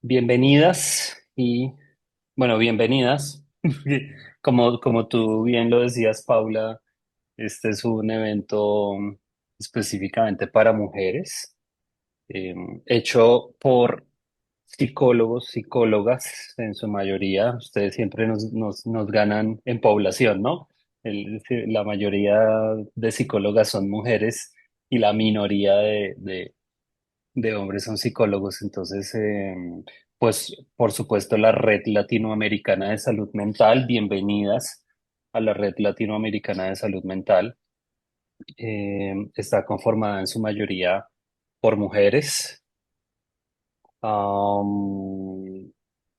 Bienvenidas y, bueno, bienvenidas. Como tú bien lo decías, Paula, este es un evento específicamente para mujeres, eh, hecho por psicólogos, psicólogas en su mayoría. Ustedes siempre nos ganan en población, ¿no? La mayoría de psicólogas son mujeres y la minoría de hombres son psicólogos. Entonces, pues por supuesto la Red Latinoamericana de Salud Mental, bienvenidas a la Red Latinoamericana de Salud Mental. Está conformada en su mayoría por mujeres. Am,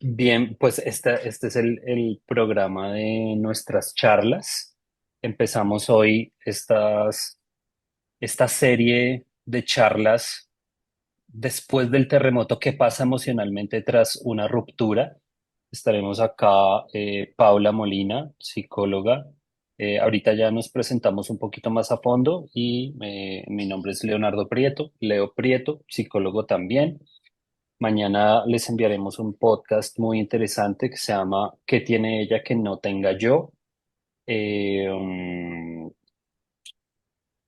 Bien, pues este es el programa de nuestras charlas. Empezamos hoy esta serie de charlas después del terremoto. ¿Qué pasa emocionalmente tras una ruptura? Estaremos acá, Paula Molina, psicóloga. Ahorita ya nos presentamos un poquito más a fondo y mi nombre es Leonardo Prieto, Leo Prieto, psicólogo también. Mañana les enviaremos un podcast muy interesante que se llama ¿Qué tiene ella que no tenga yo? Um,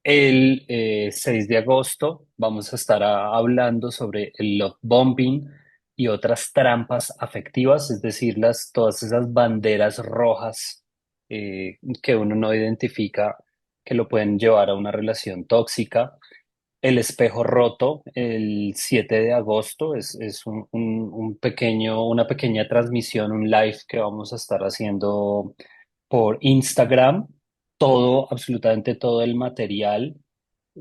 el 6 de agosto vamos a estar hablando sobre el love bombing y otras trampas afectivas, es decir, todas esas banderas rojas que uno no identifica, que lo pueden llevar a una relación tóxica. El espejo roto, el 7 de agosto, es una pequeña transmisión, un live que vamos a estar haciendo por Instagram. Todo, absolutamente todo el material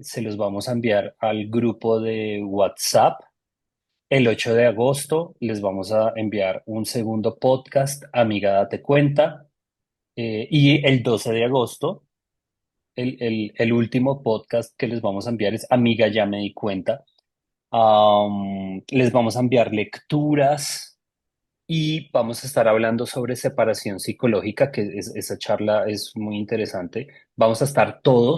se los vamos a enviar al grupo de WhatsApp. El 8 de agosto les vamos a enviar un segundo podcast, Amiga, date cuenta. Y el 12 de agosto, el último podcast que les vamos a enviar es Amiga, ya me di cuenta. Les vamos a enviar lecturas y vamos a estar hablando sobre separación psicológica, esa charla es muy interesante. Vamos a estar todo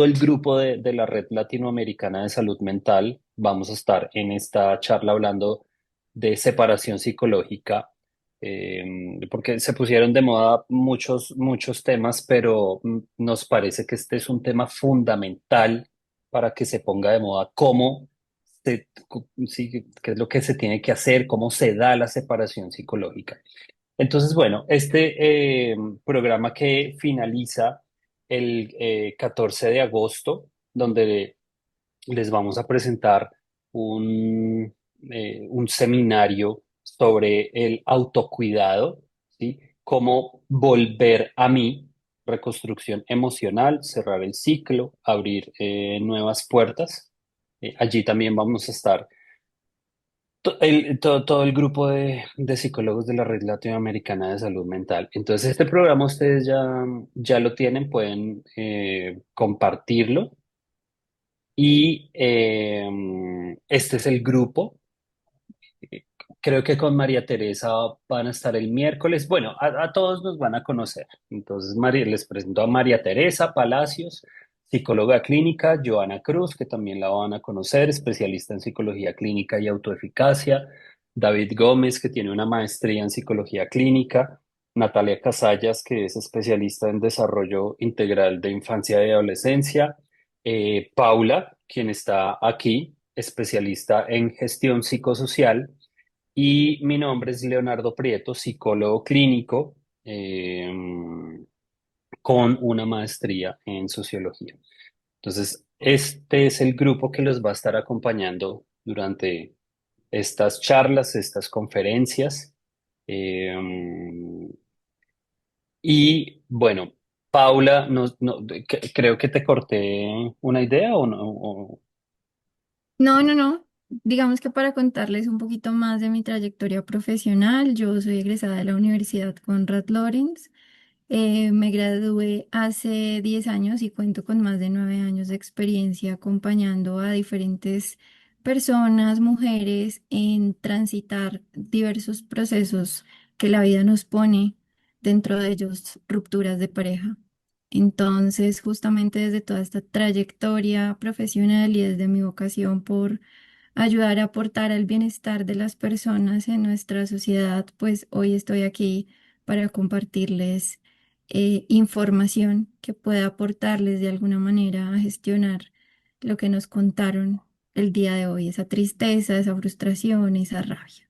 el grupo de la Red Latinoamericana de Salud Mental. Vamos a estar en esta charla hablando de separación psicológica, porque se pusieron de moda muchos temas, pero nos parece que este es un tema fundamental para que se ponga de moda sí, qué es lo que se tiene que hacer, cómo se da la separación psicológica. Entonces, bueno, programa que finaliza el 14 de agosto, donde les vamos a presentar un seminario sobre el autocuidado, ¿sí? Cómo volver a mí, reconstrucción emocional, cerrar el ciclo, abrir nuevas puertas. Allí también vamos a estar todo el grupo de psicólogos de la Red Latinoamericana de Salud Mental. Entonces, este programa ustedes ya lo tienen, pueden compartirlo. Y este es el grupo. Eh, Creo que con María Teresa van a estar el miércoles. Bueno, a todos nos van a conocer. Entonces, les presento a María Teresa Palacios, psicóloga clínica, Joana Cruz, que también la van a conocer, especialista en psicología clínica y autoeficacia, David Gómez, que tiene una maestría en psicología clínica, Natalia Casallas, que es especialista en desarrollo integral de infancia y adolescencia, Paula, quien está aquí, especialista en gestión psicosocial, y mi nombre es Leonardo Prieto, psicólogo clínico, con una maestría en sociología. Entonces, este es el grupo que los va a estar acompañando durante estas charlas, estas conferencias. Eh, y bueno, Paula, creo que te corté una idea o no. No, no, no. Digamos que para contarles un poquito más de mi trayectoria profesional, yo soy egresada de la Universidad Conrad Lorenz. Me gradué hace 10 años y cuento con más de 9 años de experiencia acompañando a diferentes personas, mujeres, en transitar diversos procesos que la vida nos pone, dentro de ellos rupturas de pareja. Entonces, justamente desde toda esta trayectoria profesional y desde mi vocación por ayudar a aportar al bienestar de las personas en nuestra sociedad, pues hoy estoy aquí para compartirles información que pueda aportarles de alguna manera a gestionar lo que nos contaron el día de hoy, esa tristeza, esa frustración, esa rabia.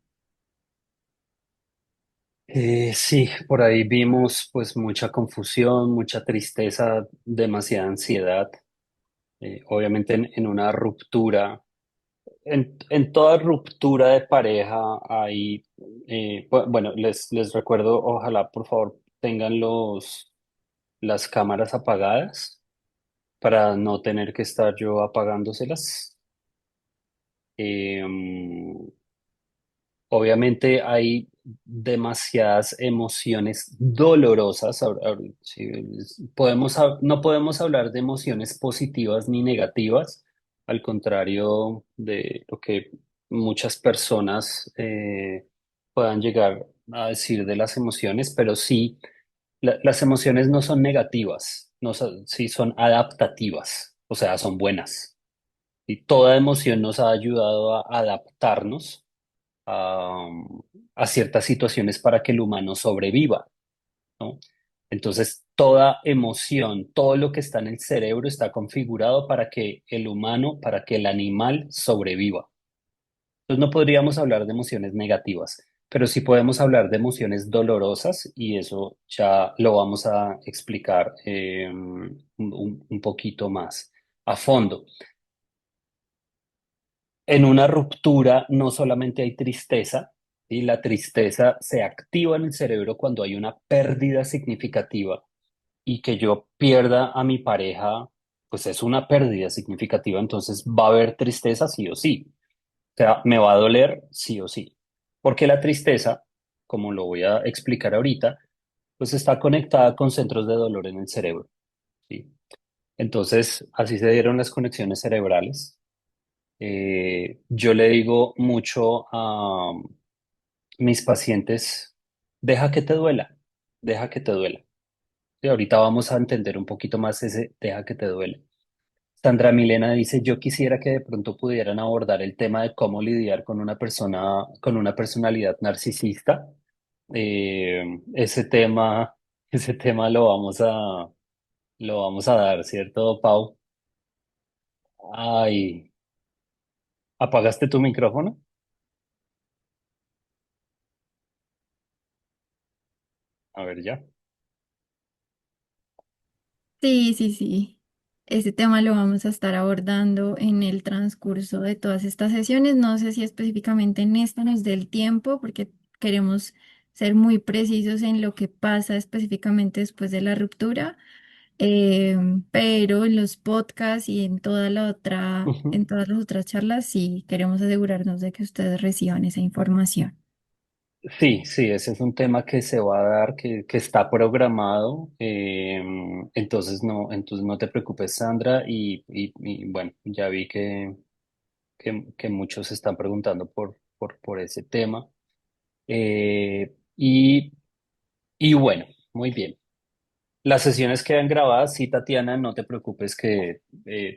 Sí, por ahí vimos pues mucha confusión, mucha tristeza, demasiada ansiedad. Obviamente en una ruptura, en toda ruptura de pareja hay, bueno, les recuerdo, ojalá por favor tengan las cámaras apagadas para no tener que estar yo apagándoselas. Em, Obviamente hay demasiadas emociones dolorosas. Sí, no podemos hablar de emociones positivas ni negativas, al contrario de lo que muchas personas puedan llegar a decir de las emociones, pero sí, las emociones no son negativas, no son, sí son adaptativas, o sea, son buenas. Y toda emoción nos ha ayudado a adaptarnos a, a ciertas situaciones para que el humano sobreviva, ¿no? Entonces, toda emoción, todo lo que está en el cerebro está configurado para que el humano, para que el animal sobreviva. Entonces, no podríamos hablar de emociones negativas, pero sí podemos hablar de emociones dolorosas y eso ya lo vamos a explicar un poquito más a fondo. En una ruptura no solamente hay tristeza, y la tristeza se activa en el cerebro cuando hay una pérdida significativa y que yo pierda a mi pareja, pues es una pérdida significativa, entonces va a haber tristeza sí o sí. O sea, me va a doler sí o sí. Porque la tristeza, como lo voy a explicar ahorita, pues está conectada con centros de dolor en el cerebro, ¿sí? Entonces, así se dieron las conexiones cerebrales. Yo le digo mucho a mis pacientes, deja que te duela, deja que te duela. Y ahorita vamos a entender un poquito más ese deja que te duele. Sandra Milena dice, yo quisiera que de pronto pudieran abordar el tema de cómo lidiar con una persona, con una personalidad narcisista. Ese tema, ese tema lo vamos a dar, ¿cierto, Pau? Ay, ¿apagaste tu micrófono? A ver, ya. Sí, sí, sí. Ese tema lo vamos a estar abordando en el transcurso de todas estas sesiones. No sé si específicamente en esta nos dé el tiempo, porque queremos ser muy precisos en lo que pasa específicamente después de la ruptura, eh, pero en los podcasts y en Ujú. en todas las otras charlas, sí queremos asegurarnos de que ustedes reciban esa información. Sí, sí, ese es un tema que se va a dar, que está programado. Entonces no te preocupes, Sandra. Y bueno, ya vi que muchos se están preguntando por ese tema. Y, y bueno, muy bien. Las sesiones quedan grabadas, sí, Tatiana, no te preocupes que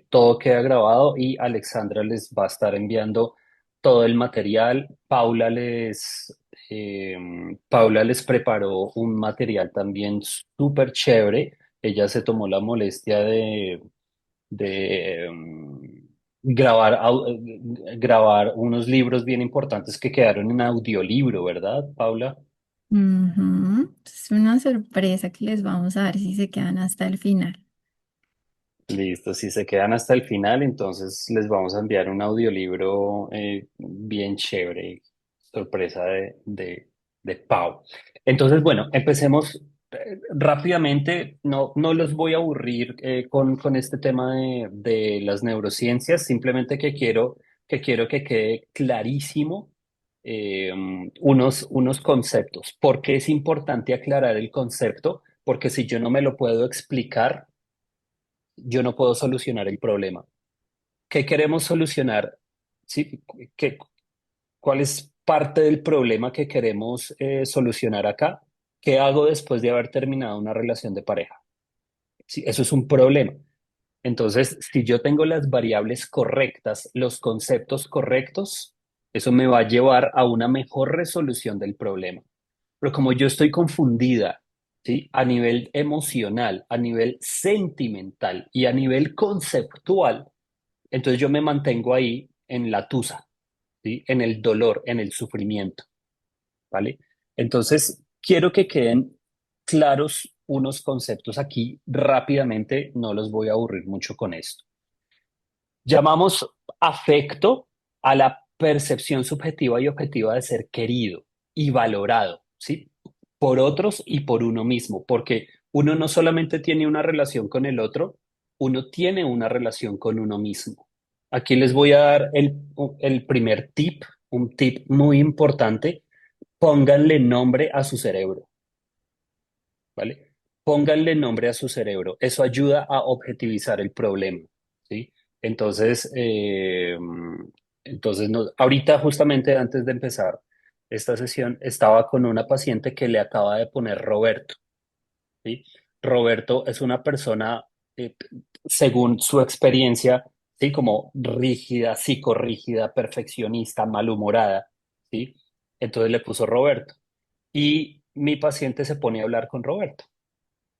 todo queda grabado y Alexandra les va a estar enviando todo el material. Eh, Paula les preparó un material también súper chévere. Ella se tomó la molestia de grabar unos libros bien importantes que quedaron en audiolibro, ¿verdad, Paula? Ujú. Es una sorpresa que les vamos a dar si se quedan hasta el final. Listo, si se quedan hasta el final, entonces les vamos a enviar un audiolibro bien chévere, sorpresa de Pau. Entonces, bueno, empecemos rápidamente. No los voy a aburrir con este tema de las neurociencias, simplemente que quiero que quede clarísimo unos conceptos. ¿Por qué es importante aclarar el concepto? Porque si yo no me lo puedo explicar, yo no puedo solucionar el problema. ¿Qué queremos solucionar? ¿Sí? ¿Qué, ¿Cuál es parte del problema que queremos solucionar acá? ¿Qué hago después de haber terminado una relación de pareja? Sí, eso es un problema. Entonces, si yo tengo las variables correctas, los conceptos correctos, eso me va a llevar a una mejor resolución del problema. Pero como yo estoy confundida, ¿sí? A nivel emocional, a nivel sentimental y a nivel conceptual, entonces yo me mantengo ahí en la tusa, ¿sí? En el dolor, en el sufrimiento, ¿vale? Entonces, quiero que queden claros unos conceptos aquí rápidamente, no los voy a aburrir mucho con esto. Llamamos afecto a la percepción subjetiva y objetiva de ser querido y valorado, ¿sí? Por otros y por uno mismo, porque uno no solamente tiene una relación con el otro, uno tiene una relación con uno mismo. Aquí les voy a dar el primer tip, un tip muy importante. Pónganle nombre a su cerebro, ¿vale? Pónganle nombre a su cerebro. Eso ayuda a objetivizar el problema, ¿sí? Entonces, ahorita justamente antes de empezar esta sesión, estaba con una paciente que le acaba de poner Roberto, ¿sí? Roberto es una persona, eh, según su experiencia, ¿sí? Como rígida, psicorrígida, perfeccionista, malhumorada, ¿sí? Entonces le puso Roberto. Y mi paciente se pone a hablar con Roberto.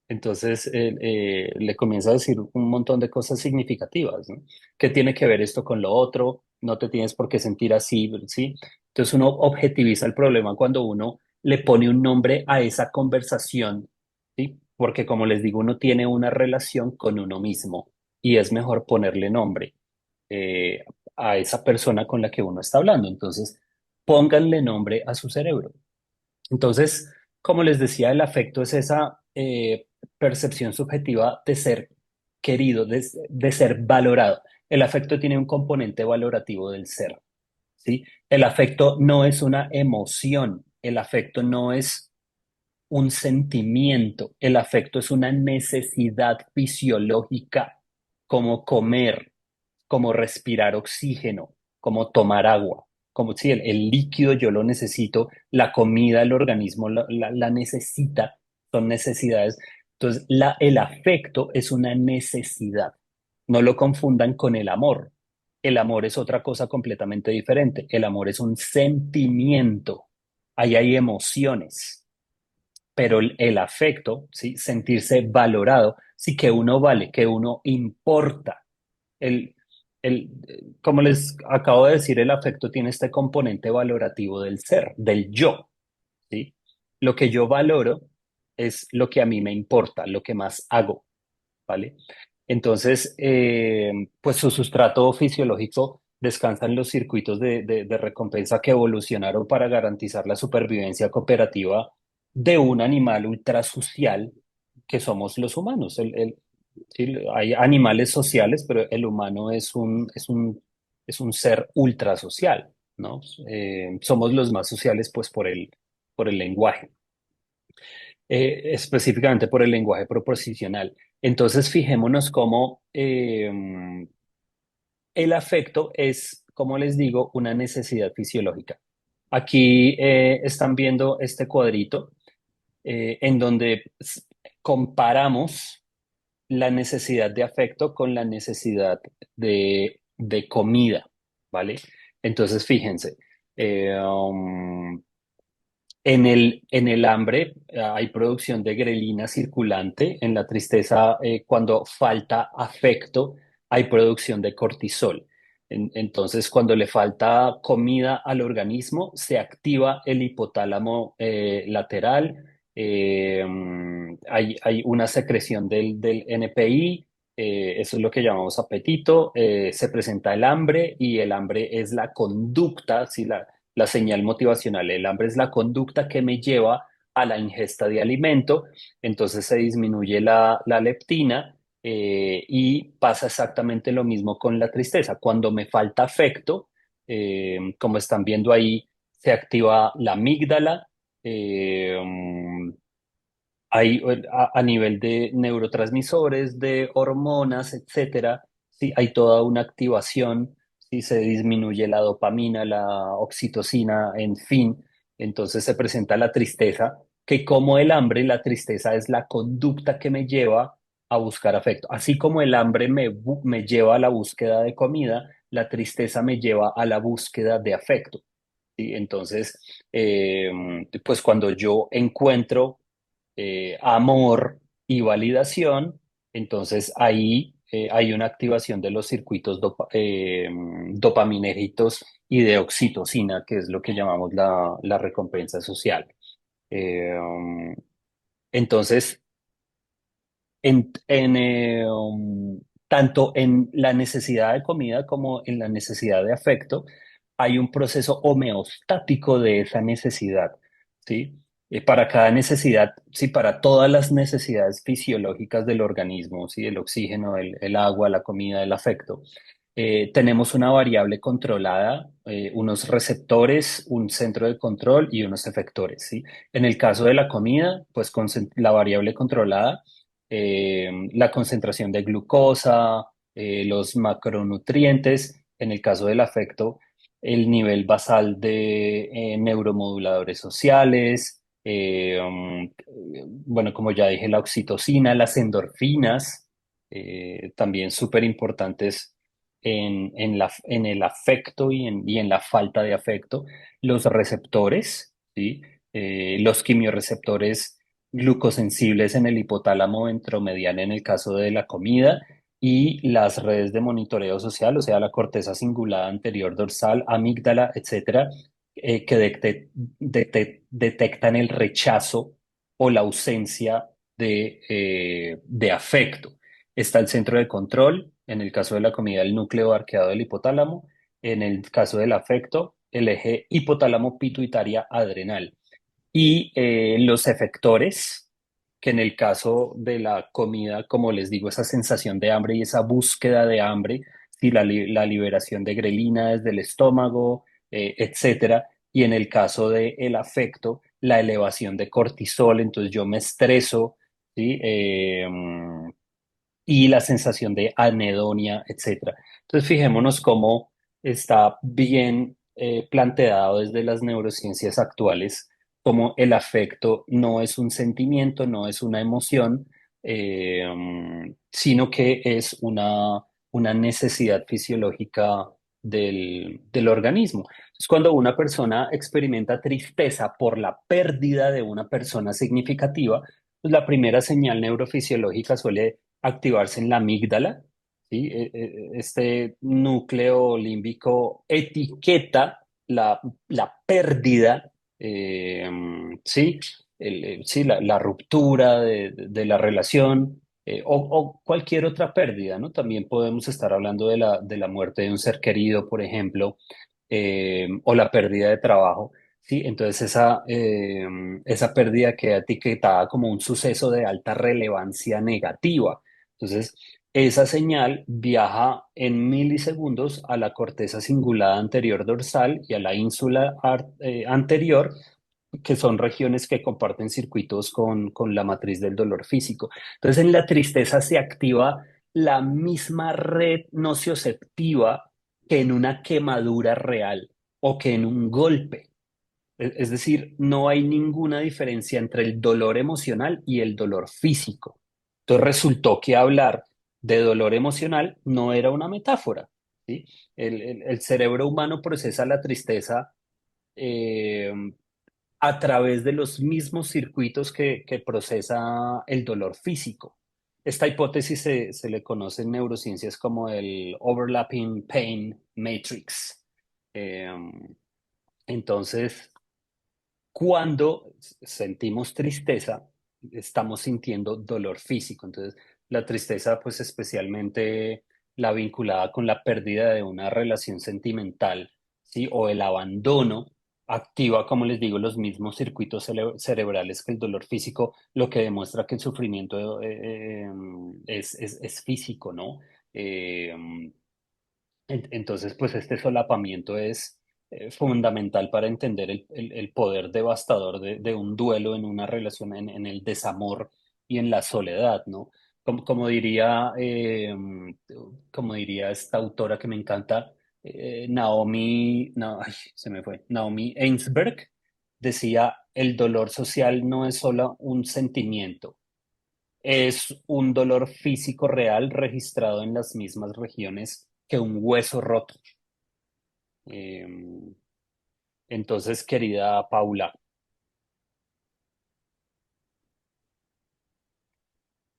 Entonces le comienza a decir un montón de cosas significativas, ¿no? ¿Qué tiene que ver esto con lo otro? No te tienes por qué sentir así, ¿sí? Entonces uno objetiviza el problema cuando uno le pone un nombre a esa conversación, ¿sí? Porque como les digo, uno tiene una relación con uno mismo y es mejor ponerle nombre eh, a esa persona con la que uno está hablando. Entonces, pónganle nombre a su cerebro. Entonces, como les decía, el afecto es esa percepción subjetiva de ser querido, de ser valorado. El afecto tiene un componente valorativo del ser, ¿sí? El afecto no es una emoción, el afecto no es un sentimiento, el afecto es una necesidad fisiológica, como comer, como respirar oxígeno, como tomar agua, como si el líquido yo lo necesito, la comida el organismo la necesita, son necesidades. Entonces, el afecto es una necesidad. No lo confundan con el amor. El amor es otra cosa completamente diferente. El amor es un sentimiento. Ahí hay emociones, pero el afecto, ¿sí? Sentirse valorado, sí que uno vale, que uno importa. El, como les acabo de decir, el afecto tiene este componente valorativo del ser, del yo, ¿sí? Lo que yo valoro es lo que a mí me importa, lo que más hago, ¿vale? Entonces, pues su sustrato fisiológico descansa en los circuitos de recompensa que evolucionaron para garantizar la supervivencia cooperativa de un animal ultrasocial que somos los humanos. Sí, hay animales sociales, pero el humano es un ser ultrasocial, ¿no? Somos los más sociales, pues, por el lenguaje, específicamente por el lenguaje proposicional. Entonces, fijémonos cómo el afecto es, como les digo, una necesidad fisiológica. Aquí están viendo este cuadrito en donde comparamos la necesidad de afecto con la necesidad de comida, ¿vale? Entonces, fíjense, en el hambre hay producción de grelina circulante, en la tristeza, cuando falta afecto, hay producción de cortisol. Entonces, cuando le falta comida al organismo, se activa el hipotálamo lateral, hay una secreción del NPI, eso es lo que llamamos apetito, se presenta el hambre y el hambre es la conducta, ¿sí? La señal motivacional. El hambre es la conducta que me lleva a la ingesta de alimento, entonces se disminuye la leptina y pasa exactamente lo mismo con la tristeza. Cuando me falta afecto, como están viendo ahí, se activa la amígdala. eh, Hay a nivel de neurotransmisores, de hormonas, etcétera, sí, hay toda una activación, sí, se disminuye la dopamina, la oxitocina, en fin, entonces se presenta la tristeza, que como el hambre, la tristeza es la conducta que me lleva a buscar afecto. Así como el hambre me lleva a la búsqueda de comida, la tristeza me lleva a la búsqueda de afecto. ¿Sí? Entonces, eh, pues cuando yo encuentro amor y validación, entonces ahí hay una activación de los circuitos dopaminérgicos y de oxitocina, que es lo que llamamos la recompensa social. Eh, entonces, tanto en la necesidad de comida como en la necesidad de afecto, hay un proceso homeostático de esa necesidad, ¿sí? Para cada necesidad, sí, para todas las necesidades fisiológicas del organismo, ¿sí? El oxígeno, el agua, la comida, el afecto. Tenemos una variable controlada, unos receptores, un centro de control y unos efectores, ¿sí? En el caso de la comida, pues la variable controlada, la concentración de glucosa, los macronutrientes, en el caso del afecto, el nivel basal de neuromoduladores sociales, bueno, como ya dije, la oxitocina, las endorfinas, también súper importantes en el afecto y en la falta de afecto, los receptores, ¿sí? Los quimiorreceptores glucosensibles en el hipotálamo ventromediano en el caso de la comida y las redes de monitoreo social, o sea, la corteza cingulada anterior dorsal, amígdala, etcétera, que detectan el rechazo o la ausencia de afecto. Está el centro de control, en el caso de la comida, el núcleo arqueado del hipotálamo, en el caso del afecto, el eje hipotálamo pituitaria adrenal. Y los efectores, que en el caso de la comida, como les digo, esa sensación de hambre y esa búsqueda de hambre, y la liberación de grelina desde el estómago, etcétera. Y en el caso del afecto, la elevación de cortisol, entonces yo me estreso, ¿sí? Y la sensación de anedonia, etcétera. Entonces, fijémonos cómo está bien planteado desde las neurociencias actuales, como el afecto no es un sentimiento, no es una emoción, eh, sino que es una necesidad fisiológica del organismo. Entonces, cuando una persona experimenta tristeza por la pérdida de una persona significativa, pues la primera señal neurofisiológica suele activarse en la amígdala, ¿sí? Este núcleo límbico etiqueta la pérdida, eh, ¿sí? Sí, la ruptura de la relación o cualquier otra pérdida, ¿no? También podemos estar hablando de la muerte de un ser querido, por ejemplo, o la pérdida de trabajo. Sí, entonces esa pérdida queda etiquetada como un suceso de alta relevancia negativa. Entonces, esa señal viaja en milisegundos a la corteza cingulada anterior dorsal y a la ínsula anterior, que son regiones que comparten circuitos con la matriz del dolor físico. Entonces, en la tristeza se activa la misma red nocioceptiva que en una quemadura real o que en un golpe. Es decir, no hay ninguna diferencia entre el dolor emocional y el dolor físico. Entonces resultó que hablar de dolor emocional no era una metáfora, ¿sí? El cerebro humano procesa la tristeza eh, a través de los mismos circuitos que procesa el dolor físico. Esta hipótesis se le conoce en neurociencias como el overlapping pain matrix. Eh, entonces, cuando sentimos tristeza, estamos sintiendo dolor físico. Entonces, la tristeza, pues especialmente la vinculada con la pérdida de una relación sentimental, ¿sí? O el abandono, activa, como les digo, los mismos circuitos cerebrales que el dolor físico, lo que demuestra que el sufrimiento es físico, ¿no? Eh, entonces, pues este solapamiento es fundamental para entender el poder devastador de un duelo en una relación, en el desamor y en la soledad, ¿no? Como diría, como diría esta autora que me encanta, Naomi, no, ay, se me fue, Naomi Ainsberg, decía, el dolor social no es solo un sentimiento, Es un dolor físico real registrado en las mismas regiones que un hueso roto. Em, entonces, querida Paula,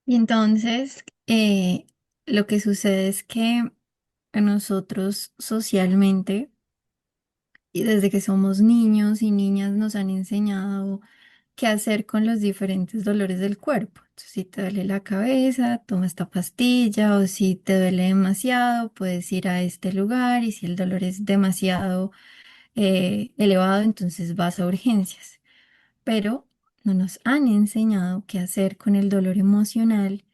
Y entonces, lo que sucede es que a nosotros socialmente, y desde que somos niños y niñas, nos han enseñado qué hacer con los diferentes dolores del cuerpo. Entonces, si te duele la cabeza, toma esta pastilla, o si te duele demasiado, puedes ir a este lugar, y si el dolor es demasiado elevado, entonces vas a urgencias. Pero no nos han enseñado qué hacer con el dolor emocional.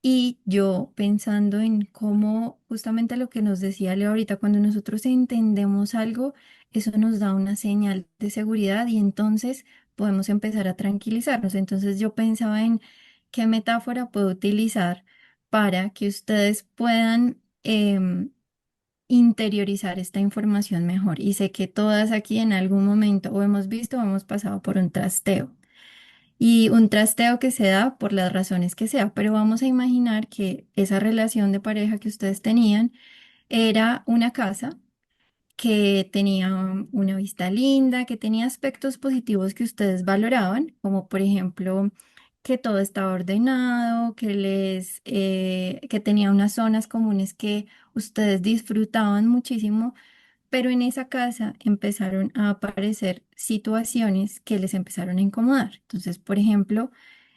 Y yo pensando en cómo justamente lo que nos decía Leo ahorita, cuando nosotros entendemos algo, eso nos da una señal de seguridad y entonces podemos empezar a tranquilizarnos. Entonces yo pensaba en qué metáfora puedo utilizar para que ustedes puedan interiorizar esta información mejor. Y sé que todas aquí en algún momento o hemos visto o hemos pasado por un trasteo. Y un trasteo que se da por las razones que sea, pero vamos a imaginar que esa relación de pareja que ustedes tenían era una casa que tenía una vista linda, que tenía aspectos positivos que ustedes valoraban, como por ejemplo que todo estaba ordenado, que tenía unas zonas comunes que ustedes disfrutaban muchísimo, pero en esa casa empezaron a aparecer situaciones que les empezaron a incomodar. Entonces, por ejemplo,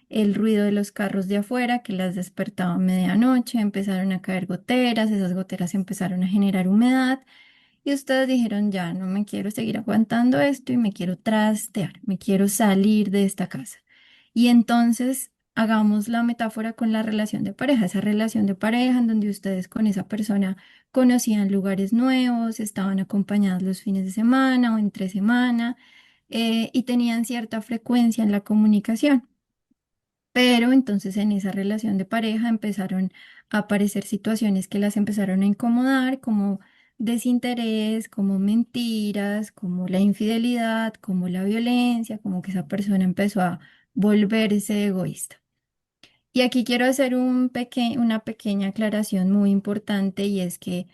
el ruido de los carros de afuera que las despertaba a medianoche, empezaron a caer goteras, esas goteras empezaron a generar humedad y ustedes dijeron, ya no me quiero seguir aguantando esto y me quiero trastear, me quiero salir de esta casa. Y entonces hagamos la metáfora con la relación de pareja, esa relación de pareja en donde ustedes con esa persona conocían lugares nuevos, estaban acompañados los fines de semana o entre semana y tenían cierta frecuencia en la comunicación. Pero entonces en esa relación de pareja empezaron a aparecer situaciones que las empezaron a incomodar, como desinterés, como mentiras, como la infidelidad, como la violencia, como que esa persona empezó a volverse egoísta. Y aquí quiero hacer una pequeña aclaración muy importante y es que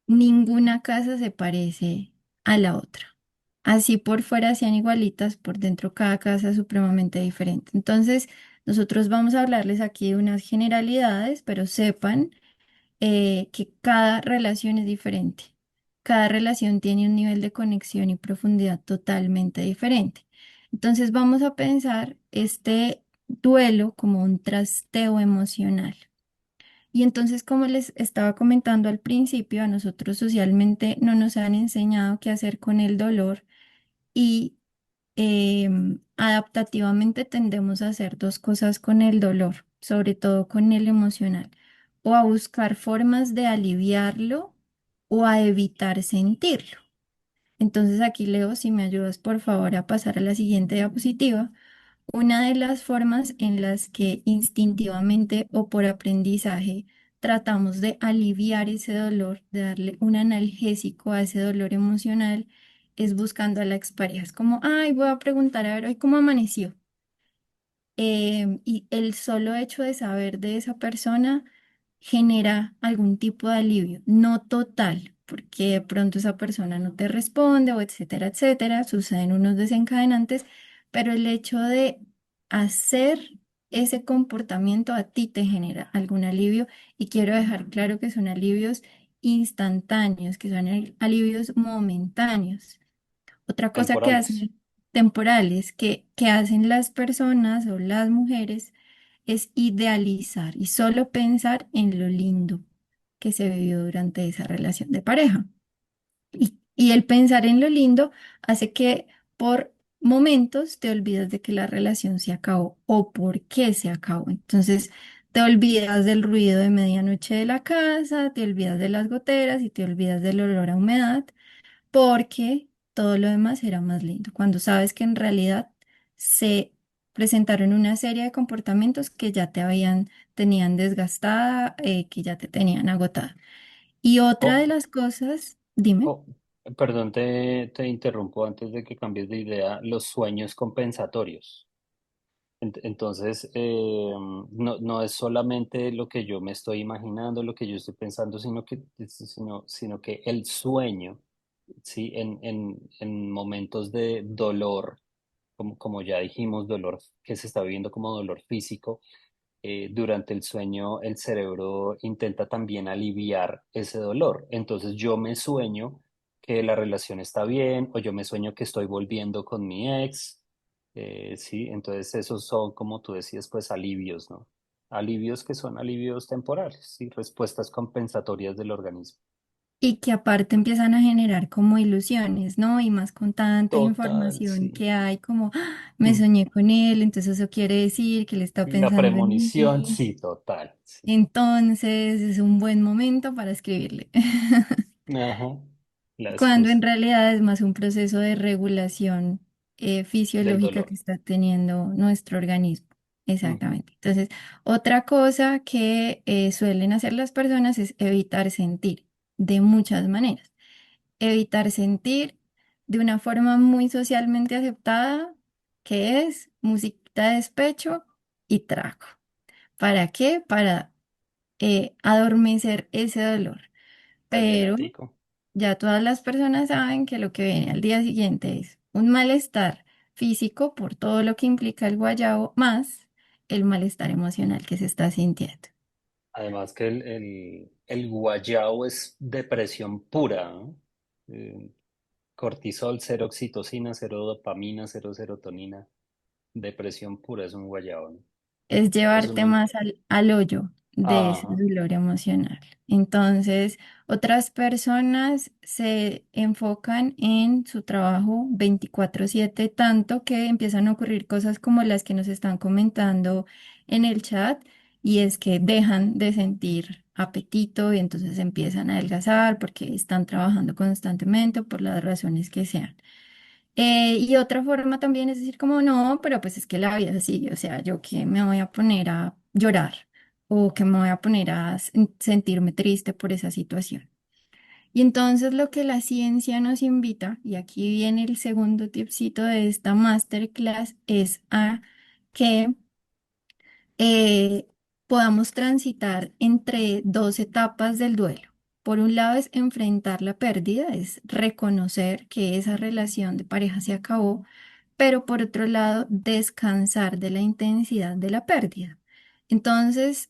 ninguna casa se parece a la otra. Así por fuera sean igualitas, por dentro cada casa es supremamente diferente. Entonces, nosotros vamos a hablarles aquí de unas generalidades, pero sepan que cada relación es diferente. Cada relación tiene un nivel de conexión y profundidad totalmente diferente. Entonces, vamos a pensar este duelo como un trasteo emocional. Y entonces, como les estaba comentando al principio, a nosotros socialmente no nos han enseñado qué hacer con el dolor y adaptativamente tendemos a hacer dos cosas con el dolor, sobre todo con el emocional, o a buscar formas de aliviarlo o a evitar sentirlo. Entonces aquí Leo, si me ayudas por favor a pasar a la siguiente diapositiva. Una de las formas en las que instintivamente o por aprendizaje tratamos de aliviar ese dolor, de darle un analgésico a ese dolor emocional, es buscando a la expareja. Es como, ay, voy a preguntar a ver hoy cómo amaneció. Y el solo hecho de saber de esa persona genera algún tipo de alivio, no total, porque de pronto esa persona no te responde o etcétera, etcétera, suceden unos desencadenantes, pero el hecho de hacer ese comportamiento a ti te genera algún alivio y quiero dejar claro que son alivios instantáneos, que son alivios momentáneos. Otra cosa que temporales. hacen temporales, que hacen las personas o las mujeres es idealizar y solo pensar en lo lindo que se vivió durante esa relación de pareja. Y el pensar en lo lindo hace que por momentos te olvidas de que la relación se acabó o por qué se acabó. Entonces te olvidas del ruido de medianoche de la casa, te olvidas de las goteras y te olvidas del olor a humedad porque todo lo demás era más lindo, cuando sabes que en realidad se presentaron una serie de comportamientos que ya tenían desgastada, que ya te tenían agotada. Y otra de Oh, las cosas, dime. oh, perdón, te interrumpo antes de que cambies de idea. Los sueños compensatorios. Entonces, no es solamente lo que yo me estoy imaginando, lo que yo estoy pensando, sino que el sueño, ¿sí? En momentos de dolor, como ya dijimos, dolor que se está viviendo como dolor físico, durante el sueño el cerebro intenta también aliviar ese dolor. Entonces yo me sueño que la relación está bien o yo me sueño que estoy volviendo con mi ex. Sí, entonces esos son, como tú decías, pues alivios, ¿no? Alivios que son alivios temporales, ¿sí? Respuestas compensatorias del organismo. Y que aparte empiezan a generar como ilusiones, ¿no? Y más con tanta Total, información sí. que hay, como "Ah, me Mm. soñé con él, entonces eso quiere decir que él está La pensando en premonición, mí. sí, total, sí. Entonces es un buen momento para escribirle". Ajá, la Cuando en excusa realidad es más un proceso de regulación del fisiológica que dolor. está teniendo nuestro organismo. Ujú. Exactamente. Entonces, otra cosa que suelen hacer las personas es evitar sentir de muchas maneras. Evitar sentir de una forma muy socialmente aceptada, que es musiquita de despecho y trago. ¿Para qué? Para adormecer ese dolor. Pero Vallenatico. ya todas las personas saben que lo que viene al día siguiente es un malestar físico por todo lo que implica el guayabo, más el malestar emocional que se está sintiendo. Además que el guayao es depresión pura, ¿no? Cortisol, cero oxitocina, cero dopamina, cero serotonina. Depresión pura es un guayao, ¿no? Es Es llevarte uno... más al hoyo de ese Ajá. dolor emocional. Entonces, otras personas se enfocan en su trabajo 24/7, tanto que empiezan a ocurrir cosas como las que nos están comentando en el chat, y es que dejan de sentir apetito y entonces empiezan a adelgazar porque están trabajando constantemente por las razones que sean. Y otra forma también es decir como no, pero pues es que la vida sigue, o sea, yo que me voy a poner a llorar o que me voy a poner a sentirme triste por esa situación. Y entonces lo que la ciencia nos invita, y aquí viene el segundo tipcito de esta masterclass, es a que eh, podamos transitar entre dos etapas del duelo. Por un lado es enfrentar la pérdida, es reconocer que esa relación de pareja se acabó, pero por otro lado, descansar de la intensidad de la pérdida. Entonces,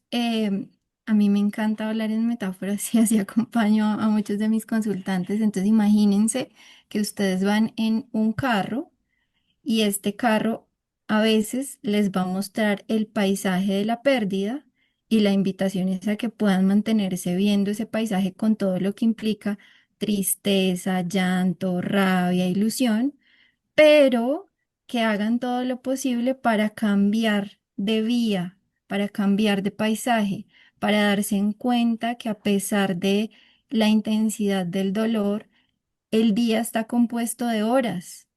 a mí me encanta hablar en metáforas y así acompaño a muchos de mis consultantes. Entonces, imagínense que ustedes van en un carro y este carro a veces les va a mostrar el paisaje de la pérdida, y la invitación es a que puedan mantenerse viendo ese paisaje con todo lo que implica tristeza, llanto, rabia, ilusión, pero que hagan todo lo posible para cambiar de vía, para cambiar de paisaje, para darse en cuenta que a pesar de la intensidad del dolor, el día está compuesto de horas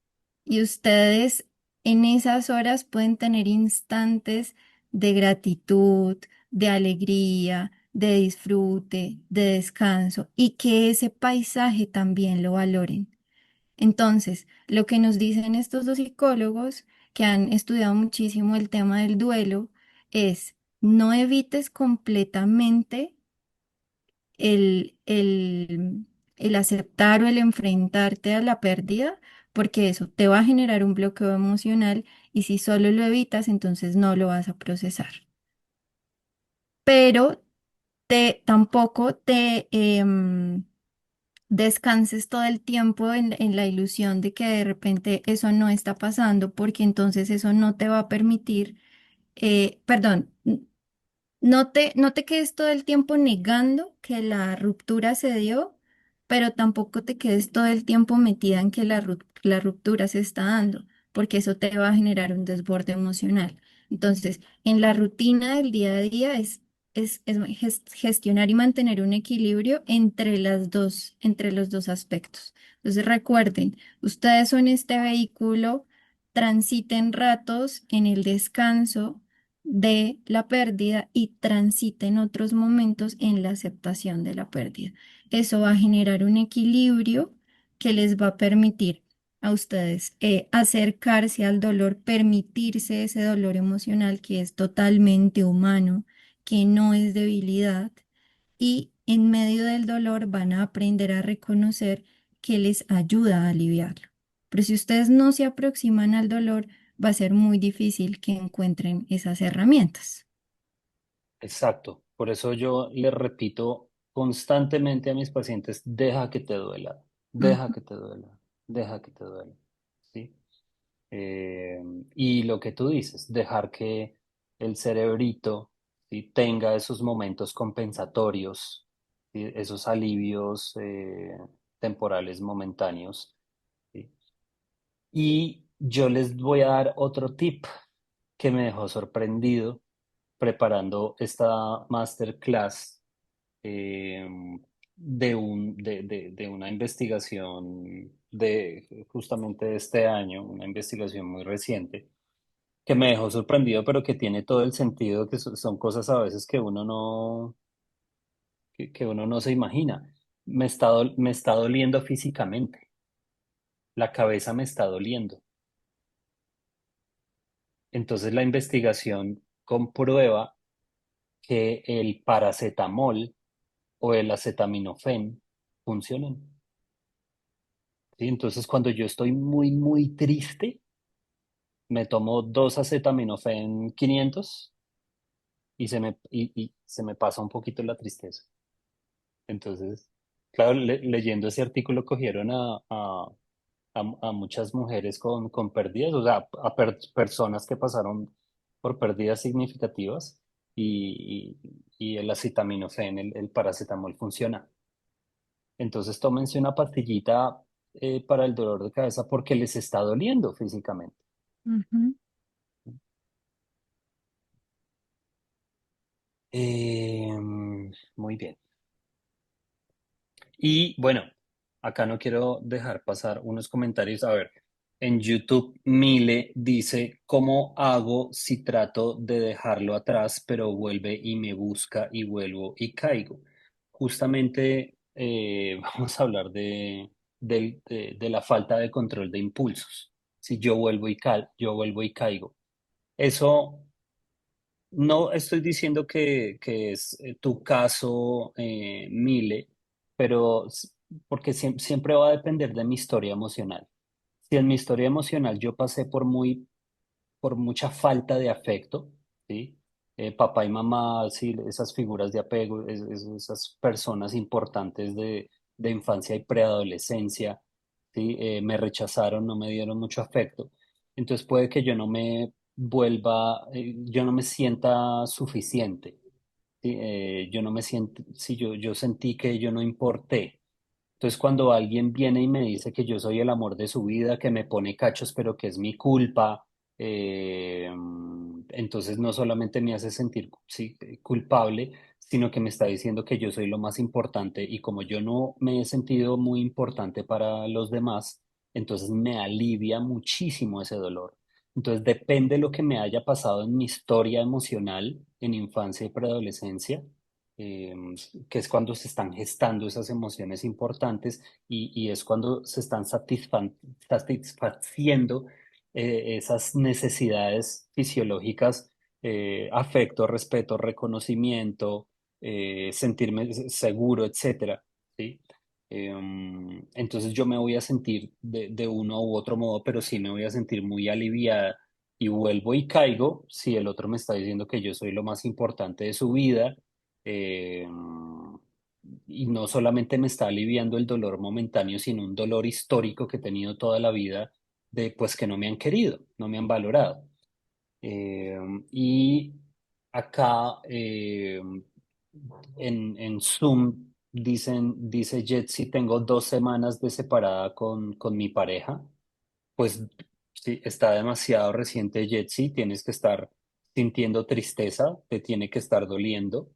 y ustedes en esas horas pueden tener instantes de gratitud, de alegría, de disfrute, de descanso, y que ese paisaje también lo valoren. Entonces, lo que nos dicen estos dos psicólogos que han estudiado muchísimo el tema del duelo es: no evites completamente el aceptar o el enfrentarte a la pérdida, porque eso te va a generar un bloqueo emocional, y si solo lo evitas, entonces no lo vas a procesar. Pero tampoco te descanses todo el tiempo en la ilusión de que de repente eso no está pasando, porque entonces eso no te va a permitir, perdón, no te quedes todo el tiempo negando que la ruptura se dio, pero tampoco te quedes todo el tiempo metida en que la ruptura se está dando, porque eso te va a generar un desborde emocional. Entonces, en la rutina del día a día es gestionar y mantener un equilibrio entre los dos aspectos. Entonces, recuerden, ustedes son este vehículo, transiten ratos en el descanso de la pérdida y transiten otros momentos en la aceptación de la pérdida. Eso va a generar un equilibrio que les va a permitir. a ustedes acercarse al dolor, permitirse ese dolor emocional que es totalmente humano, que no es debilidad, y en medio del dolor van a aprender a reconocer que les ayuda a aliviarlo. Pero si ustedes no se aproximan al dolor, va a ser muy difícil que encuentren esas herramientas. Exacto. Por eso yo le repito constantemente a mis pacientes, deja que te duela, deja Ujú, que te duela, deja que te duela. ¿Sí? Eh, y lo que tú dices, dejar que el cerebrito, ¿sí?, tenga esos momentos compensatorios, ¿sí?, esos alivios temporales momentáneos. ¿Sí? Y yo les voy a dar otro tip que me dejó sorprendido preparando esta masterclass eh, de una investigación de justamente de este año, una investigación muy reciente, que me dejó sorprendido, pero que tiene todo el sentido, que son cosas a veces que uno no se imagina. Me está doliendo físicamente, la cabeza me está doliendo. Entonces la investigación comprueba que el paracetamol o el acetaminofén funcionan. ¿Sí? Entonces, cuando yo estoy muy triste, me tomo dos acetaminofén 500 y se me pasa un poquito la tristeza. Entonces, claro, leyendo ese artículo cogieron a muchas mujeres con pérdidas, o sea, personas que pasaron por pérdidas significativas y el acetaminofén, el paracetamol funciona. Entonces tómense una pastillita para el dolor de cabeza porque les está doliendo físicamente. ujú. Muy bien. Y bueno, acá no quiero dejar pasar unos comentarios. A ver, en YouTube Mile dice, ¿cómo hago si trato de dejarlo atrás, pero vuelve y me busca y vuelvo y caigo? Justamente vamos a hablar de la falta de control de impulsos. Si yo vuelvo yo vuelvo y caigo. Eso no estoy diciendo que es tu caso, Mile, pero porque siempre va a depender de mi historia emocional. Si en mi historia emocional yo pasé por mucha falta de afecto, ¿sí? Papá y mamá, sí, esas figuras de apego, esas personas importantes de infancia y preadolescencia, ¿sí? Me rechazaron, no me dieron mucho afecto. Entonces puede que yo no me sienta suficiente, ¿sí? Yo no me siento, sí, yo sentí que yo no importé. Entonces, cuando alguien viene y me dice que yo soy el amor de su vida, que me pone cachos, pero que es mi culpa, entonces no solamente me hace sentir, sí, culpable, sino que me está diciendo que yo soy lo más importante y como yo no me he sentido muy importante para los demás, entonces me alivia muchísimo ese dolor. Entonces, depende de lo que me haya pasado en mi historia emocional en infancia y preadolescencia, eh, que es cuando se están gestando esas emociones importantes y es cuando se están satisfaciendo esas necesidades fisiológicas, afecto, respeto, reconocimiento, sentirme seguro, etcétera, ¿sí? Entonces yo me voy a sentir de uno u otro modo, pero sí me voy a sentir muy aliviada y vuelvo y caigo si el otro me está diciendo que yo soy lo más importante de su vida, eh, y no solamente me está aliviando el dolor momentáneo, sino un dolor histórico que he tenido toda la vida de pues que no me han querido, no me han valorado. Eh, y acá en Zoom dice Jetsi, tengo 2 semanas de separada con mi pareja. Pues sí, está demasiado reciente Jetsi, tienes que estar sintiendo tristeza, te tiene que estar doliendo,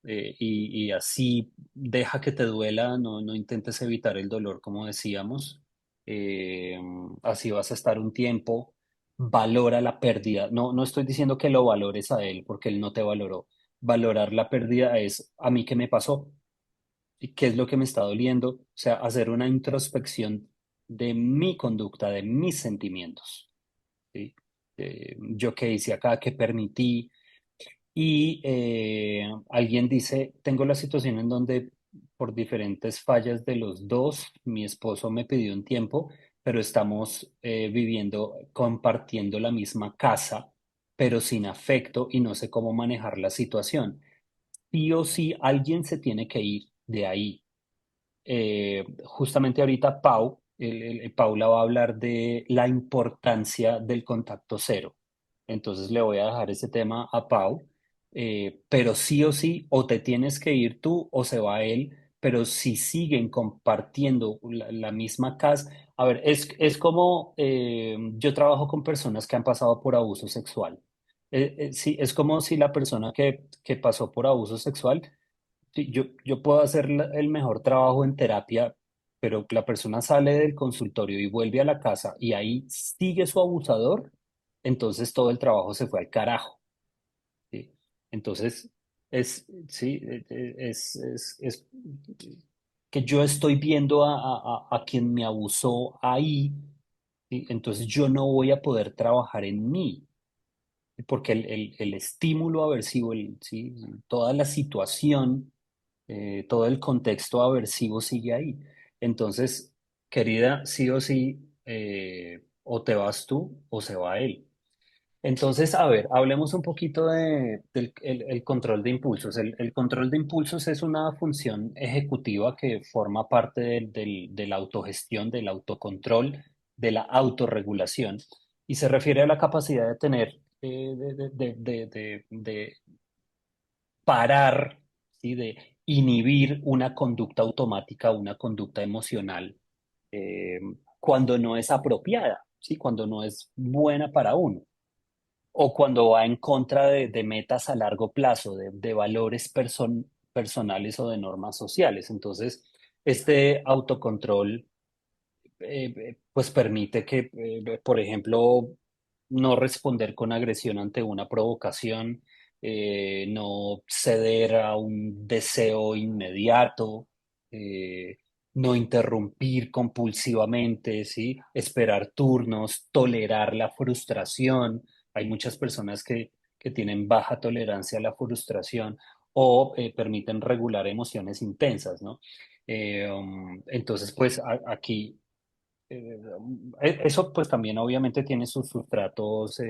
y así deja que te duela, no intentes evitar el dolor como decíamos. Eh, Así vas a estar un tiempo, valora la pérdida, no estoy diciendo que lo valores a él porque él no te valoró, valorar la pérdida es a mí qué me pasó y qué es lo que me está doliendo, o sea, hacer una introspección de mi conducta, de mis sentimientos, ¿sí? Yo qué hice acá, qué permití. Y alguien dice, tengo la situación en donde por diferentes fallas de los dos, mi esposo me pidió un tiempo, pero estamos viviendo, compartiendo la misma casa, pero sin afecto y no sé cómo manejar la situación. Sí o sí, alguien se tiene que ir de ahí. Justamente ahorita Paula va a hablar de la importancia del contacto cero. Entonces le voy a dejar ese tema a Pau, pero sí o sí, o te tienes que ir tú o se va él, pero si siguen compartiendo la misma casa, a ver, es como yo trabajo con personas que han pasado por abuso sexual. Sí, es como si la persona que pasó por abuso sexual. Sí, yo puedo hacer el mejor trabajo en terapia, pero la persona sale del consultorio y vuelve a la casa y ahí sigue su abusador, entonces todo el trabajo se fue al carajo, ¿sí? Entonces, sí, es que yo estoy viendo a quien me abusó ahí, ¿sí? Entonces yo no voy a poder trabajar en mí, porque el estímulo aversivo, ¿sí? Toda la situación, todo el contexto aversivo sigue ahí. Entonces, querida, sí o sí, o te vas tú o se va él. Entonces, a ver, hablemos un poquito del el control de impulsos. El control de impulsos es una función ejecutiva que forma parte de la autogestión, del autocontrol, de la autorregulación y se refiere a la capacidad de tener, de parar, ¿sí? De inhibir una conducta automática, una conducta emocional, eh, cuando no es apropiada, ¿sí? Cuando no es buena para uno, o cuando va en contra de metas a largo plazo, de valores personales o de normas sociales. Entonces, este autocontrol pues permite que, por ejemplo, no responder con agresión ante una provocación, no ceder a un deseo inmediato, eh, no interrumpir compulsivamente, ¿sí? Esperar turnos, tolerar la frustración. Hay muchas personas que tienen baja tolerancia a la frustración o permiten regular emociones intensas, ¿no? Entonces, pues aquí eso pues también obviamente tiene sus sustratos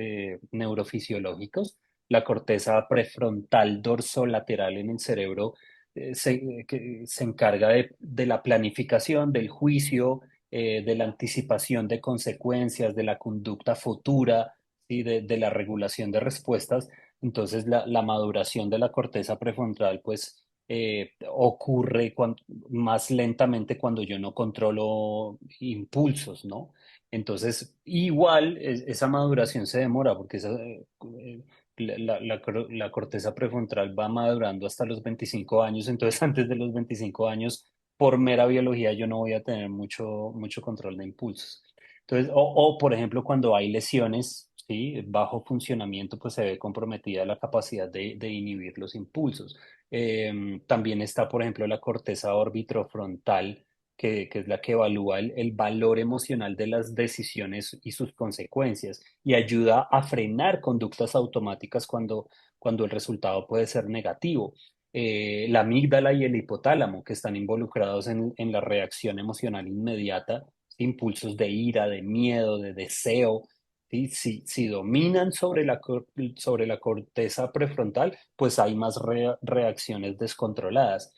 neurofisiológicos. La corteza prefrontal dorsolateral en el cerebro que se encarga de la planificación, del juicio, de la anticipación de consecuencias, de la conducta futura, ¿sí? De la regulación de respuestas. Entonces la maduración de la corteza prefrontal pues ocurre más lentamente cuando yo no controlo impulsos, ¿no? Entonces, igual esa maduración se demora porque la corteza prefrontal va madurando hasta los 25 años, entonces antes de los 25 años, por mera biología, yo no voy a tener mucho control de impulsos. Entonces, por ejemplo, cuando hay lesiones, ¿sí? Bajo funcionamiento, pues se ve comprometida la capacidad de inhibir los impulsos. También está, por ejemplo, la corteza orbitofrontal, que es la que evalúa el valor emocional de las decisiones y sus consecuencias y ayuda a frenar conductas automáticas cuando el resultado puede ser negativo. La amígdala y el hipotálamo, que están involucrados en la reacción emocional inmediata, impulsos de ira, de miedo, de deseo. ¿Sí? Si dominan sobre la corteza prefrontal, pues hay más reacciones descontroladas.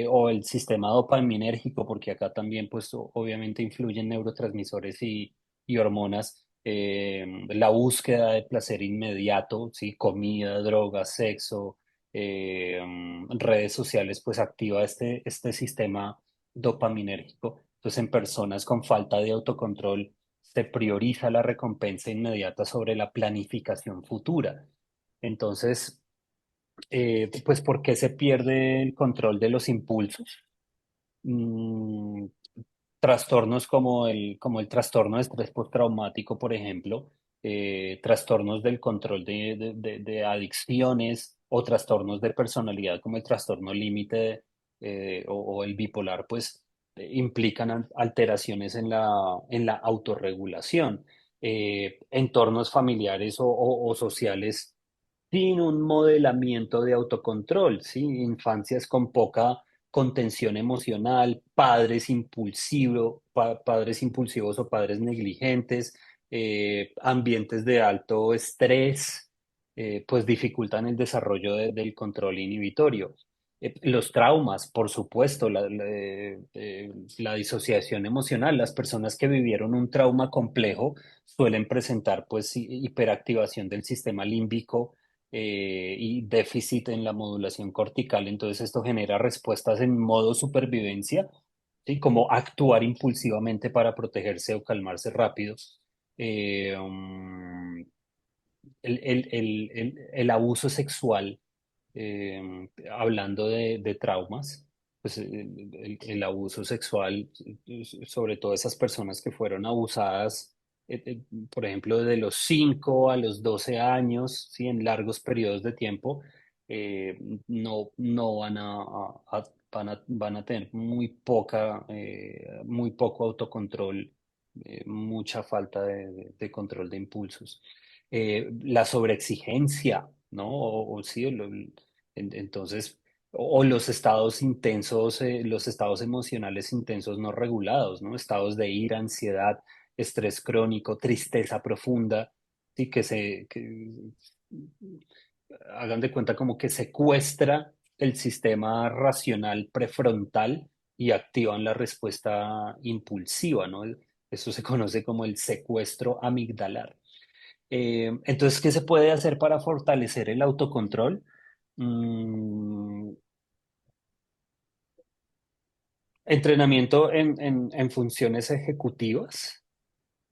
O el sistema dopaminérgico, porque acá también pues obviamente influyen neurotransmisores y hormonas. La búsqueda de placer inmediato, ¿sí? Comida, drogas, sexo, redes sociales, pues activa este sistema dopaminérgico. Entonces, en personas con falta de autocontrol, se prioriza la recompensa inmediata sobre la planificación futura. Entonces, pues, ¿por qué se pierde el control de los impulsos? Mm, trastornos como el trastorno de estrés postraumático, por ejemplo, trastornos del control de adicciones o trastornos de personalidad como el trastorno límite o el bipolar, pues implican alteraciones en la autorregulación, entornos familiares o sociales sin un modelamiento de autocontrol, ¿sí? Infancias con poca contención emocional, padres impulsivos o padres negligentes, ambientes de alto estrés, pues dificultan el desarrollo del control inhibitorio. Los traumas, por supuesto, la disociación emocional. Las personas que vivieron un trauma complejo suelen presentar pues hiperactivación del sistema límbico y déficit en la modulación cortical. Entonces esto genera respuestas en modo supervivencia, ¿sí? Como actuar impulsivamente para protegerse o calmarse rápido. Eh, um, el abuso sexual, hablando de traumas, pues el abuso sexual, sobre todo esas personas que fueron abusadas, por ejemplo, de los 5 a los 12 años, ¿sí? En largos periodos de tiempo, eh, no van van a tener muy poco autocontrol, mucha falta de control de impulsos. La sobreexigencia, ¿no? O sí, entonces, o los estados intensos, los estados emocionales intensos no regulados, ¿no? Estados de ira, ansiedad, estrés crónico, tristeza profunda, sí, que hagan de cuenta como que secuestra el sistema racional prefrontal y activan la respuesta impulsiva, ¿no? Eso se conoce como el secuestro amigdalar. Entonces, ¿qué se puede hacer para fortalecer el autocontrol? Mm, entrenamiento en funciones ejecutivas,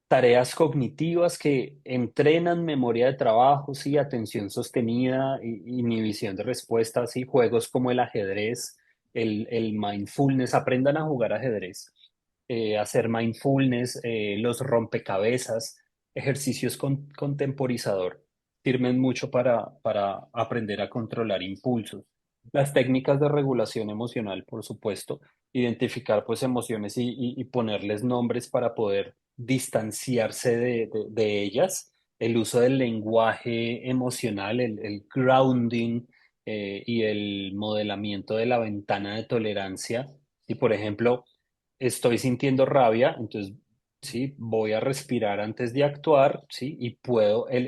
tareas cognitivas que entrenan memoria de trabajo, sí, atención sostenida, inhibición de respuestas, y juegos como el ajedrez, el mindfulness, aprendan a jugar ajedrez, hacer mindfulness, los rompecabezas, ejercicios con temporizador, sirven mucho para aprender a controlar impulsos. Las técnicas de regulación emocional, por supuesto, identificar pues emociones y ponerles nombres para poder distanciarse de ellas, el uso del lenguaje emocional, el grounding, y el modelamiento de la ventana de tolerancia. Y por ejemplo, estoy sintiendo rabia, entonces, sí, voy a respirar antes de actuar, sí, y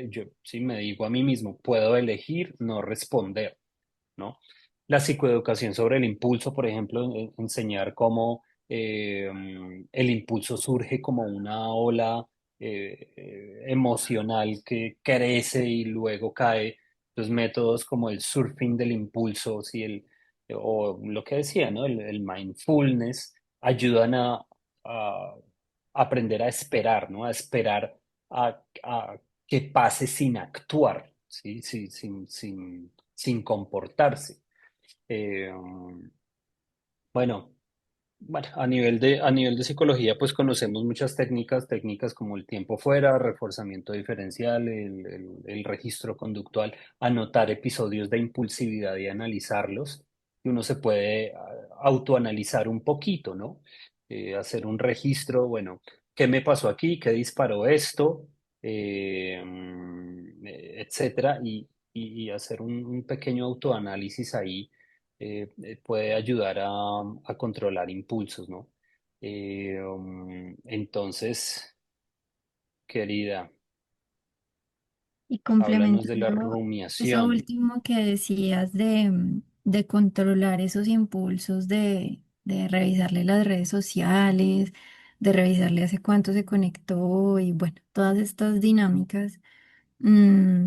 yo, sí, me digo a mí mismo, puedo elegir no responder, ¿no? La psicoeducación sobre el impulso, por ejemplo, enseñar cómo el impulso surge como una ola emocional que crece y luego cae. Los métodos como el surfing del impulso, ¿sí? O lo que decía, ¿no? El mindfulness ayudan a aprender a esperar, ¿no? A esperar a que pase sin actuar, ¿sí? Sin comportarse. Eh, bueno, bueno, a nivel de psicología, pues conocemos muchas técnicas como el tiempo fuera, reforzamiento diferencial, el registro conductual, anotar episodios de impulsividad y analizarlos. Y uno se puede autoanalizar un poquito, ¿no? Hacer un registro, bueno, ¿qué me pasó aquí? ¿Qué disparó esto? Etcétera. Y hacer un pequeño autoanálisis ahí puede ayudar a controlar impulsos, ¿no? Entonces, querida, Y háblanos de la complementando eso rumiación. último que decías de controlar esos impulsos, de revisarle las redes sociales, de revisarle hace cuánto se conectó y bueno, todas estas dinámicas. mm,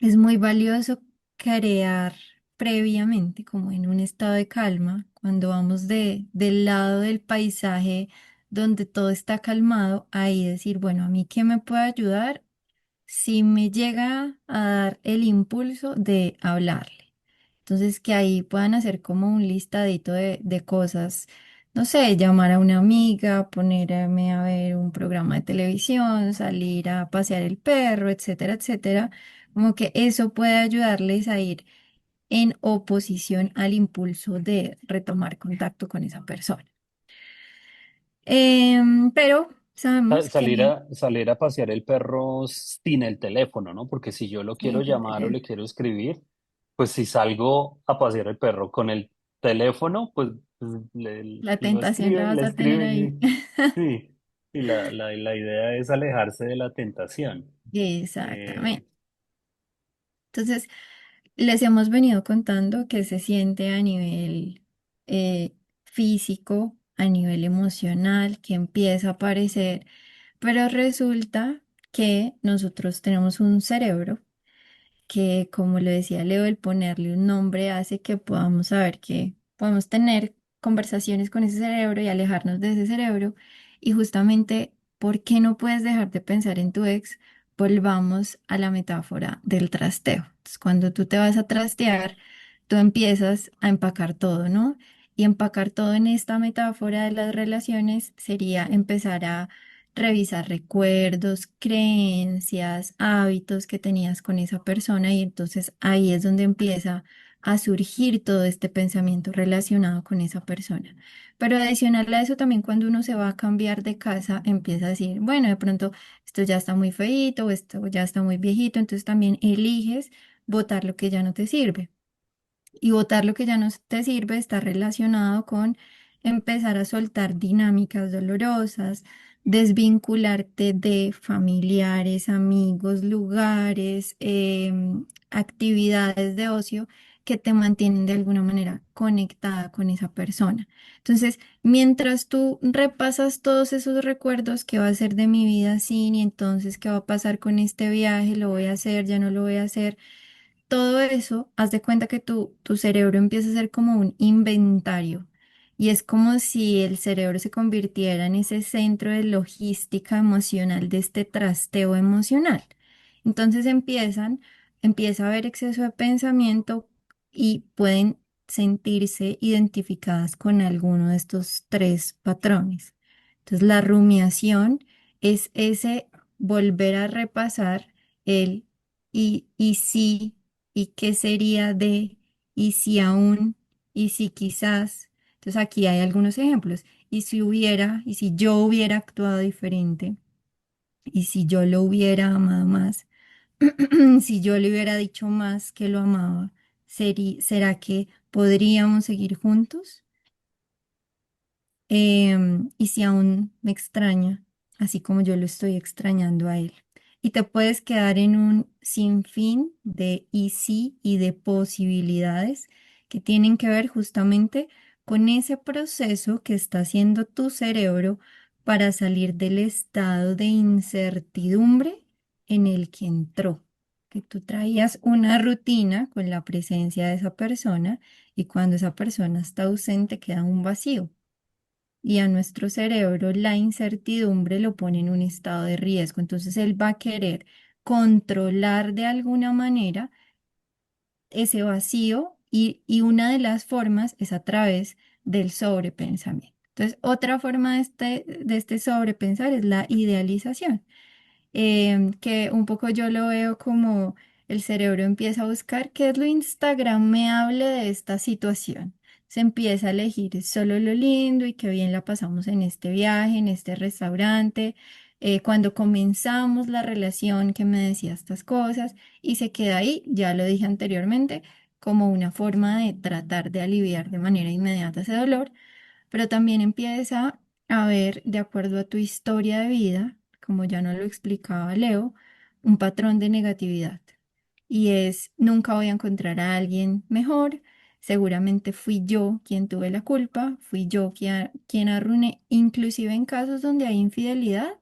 es muy valioso crear previamente, como en un estado de calma, cuando vamos del lado del paisaje donde todo está calmado, ahí decir, bueno, ¿a mí qué me puede ayudar si me llega a dar el impulso de hablarle? Entonces, que ahí puedan hacer como un listadito de cosas, no sé, llamar a una amiga, ponerme a ver un programa de televisión, salir a pasear el perro, etcétera, etcétera. Como que eso puede ayudarles a ir en oposición al impulso de retomar contacto con esa persona. Pero sabemos Salir que salir a pasear el perro sin el teléfono, ¿no? Porque si yo lo quiero sin el llamar o le teléfono, quiero escribir, pues si salgo a pasear el perro con el teléfono, pues la tentación la vas le a tener escribe, ahí. sí, sí, la idea es alejarse de la tentación. Exactamente. Eh, Entonces, les hemos venido contando que se siente a nivel eh, físico, a nivel emocional, que empieza a aparecer, pero resulta que nosotros tenemos un cerebro que, como lo decía Leo, el ponerle un nombre hace que podamos saber que podemos tener conversaciones con ese cerebro y alejarnos de ese cerebro. Y justamente, ¿por qué no puedes dejar de pensar en tu ex? Volvamos a la metáfora del trasteo. Entonces, cuando tú te vas a trastear, tú empiezas a empacar todo, ¿no? Y empacar todo en esta metáfora de las relaciones sería empezar a revisar recuerdos, creencias, hábitos que tenías con esa persona y entonces ahí es donde empieza a surgir todo este pensamiento relacionado con esa persona. Pero adicional a eso también cuando uno se va a cambiar de casa empieza a decir, bueno, de pronto esto ya está muy feíto o esto ya está muy viejito, entonces también eliges botar lo que ya no te sirve. Y votar lo que ya no te sirve está relacionado con empezar a soltar dinámicas dolorosas, desvincularte de familiares, amigos, lugares, actividades de ocio que te mantienen de alguna manera conectada con esa persona. Entonces, mientras tú repasas todos esos recuerdos, ¿qué va a ser de mi vida sin? Y entonces, ¿qué va a pasar con este viaje? ¿Lo voy a hacer? ¿Ya no lo voy a hacer? Todo eso, haz de cuenta que tu cerebro empieza a ser como un inventario y es como si el cerebro se convirtiera en ese centro de logística emocional de este trasteo emocional. Entonces empieza a haber exceso de pensamiento y pueden sentirse identificadas con alguno de estos tres patrones. Entonces la rumiación es ese volver a repasar el y si y qué sería de, y si aún, y si quizás. Entonces aquí hay algunos ejemplos. Y si hubiera, y si yo hubiera actuado diferente, y si yo lo hubiera amado más, si yo le hubiera dicho más que lo amaba, ¿será que podríamos seguir juntos? Y si aún me extraña, así como yo lo estoy extrañando a él. Y te puedes quedar en un sinfín de y sí y de posibilidades que tienen que ver justamente con ese proceso que está haciendo tu cerebro para salir del estado de incertidumbre en el que entró. Que tú traías una rutina con la presencia de esa persona y cuando esa persona está ausente queda un vacío y a nuestro cerebro la incertidumbre lo pone en un estado de riesgo. Entonces él va a querer controlar de alguna manera ese vacío y una de las formas es a través del sobrepensamiento. Entonces, otra forma de este sobrepensar es la idealización, que un poco yo lo veo como el cerebro empieza a buscar qué es lo instagramable de esta situación. Se empieza a elegir solo lo lindo y qué bien la pasamos en este viaje, en este restaurante, cuando comenzamos la relación que me decía estas cosas y se queda ahí, ya lo dije anteriormente, como una forma de tratar de aliviar de manera inmediata ese dolor, pero también empieza a ver, de acuerdo a tu historia de vida, como ya no lo explicaba Leo, un patrón de negatividad. Y es, nunca voy a encontrar a alguien mejor, seguramente fui yo quien tuve la culpa, fui yo quien arruiné, inclusive en casos donde hay infidelidad.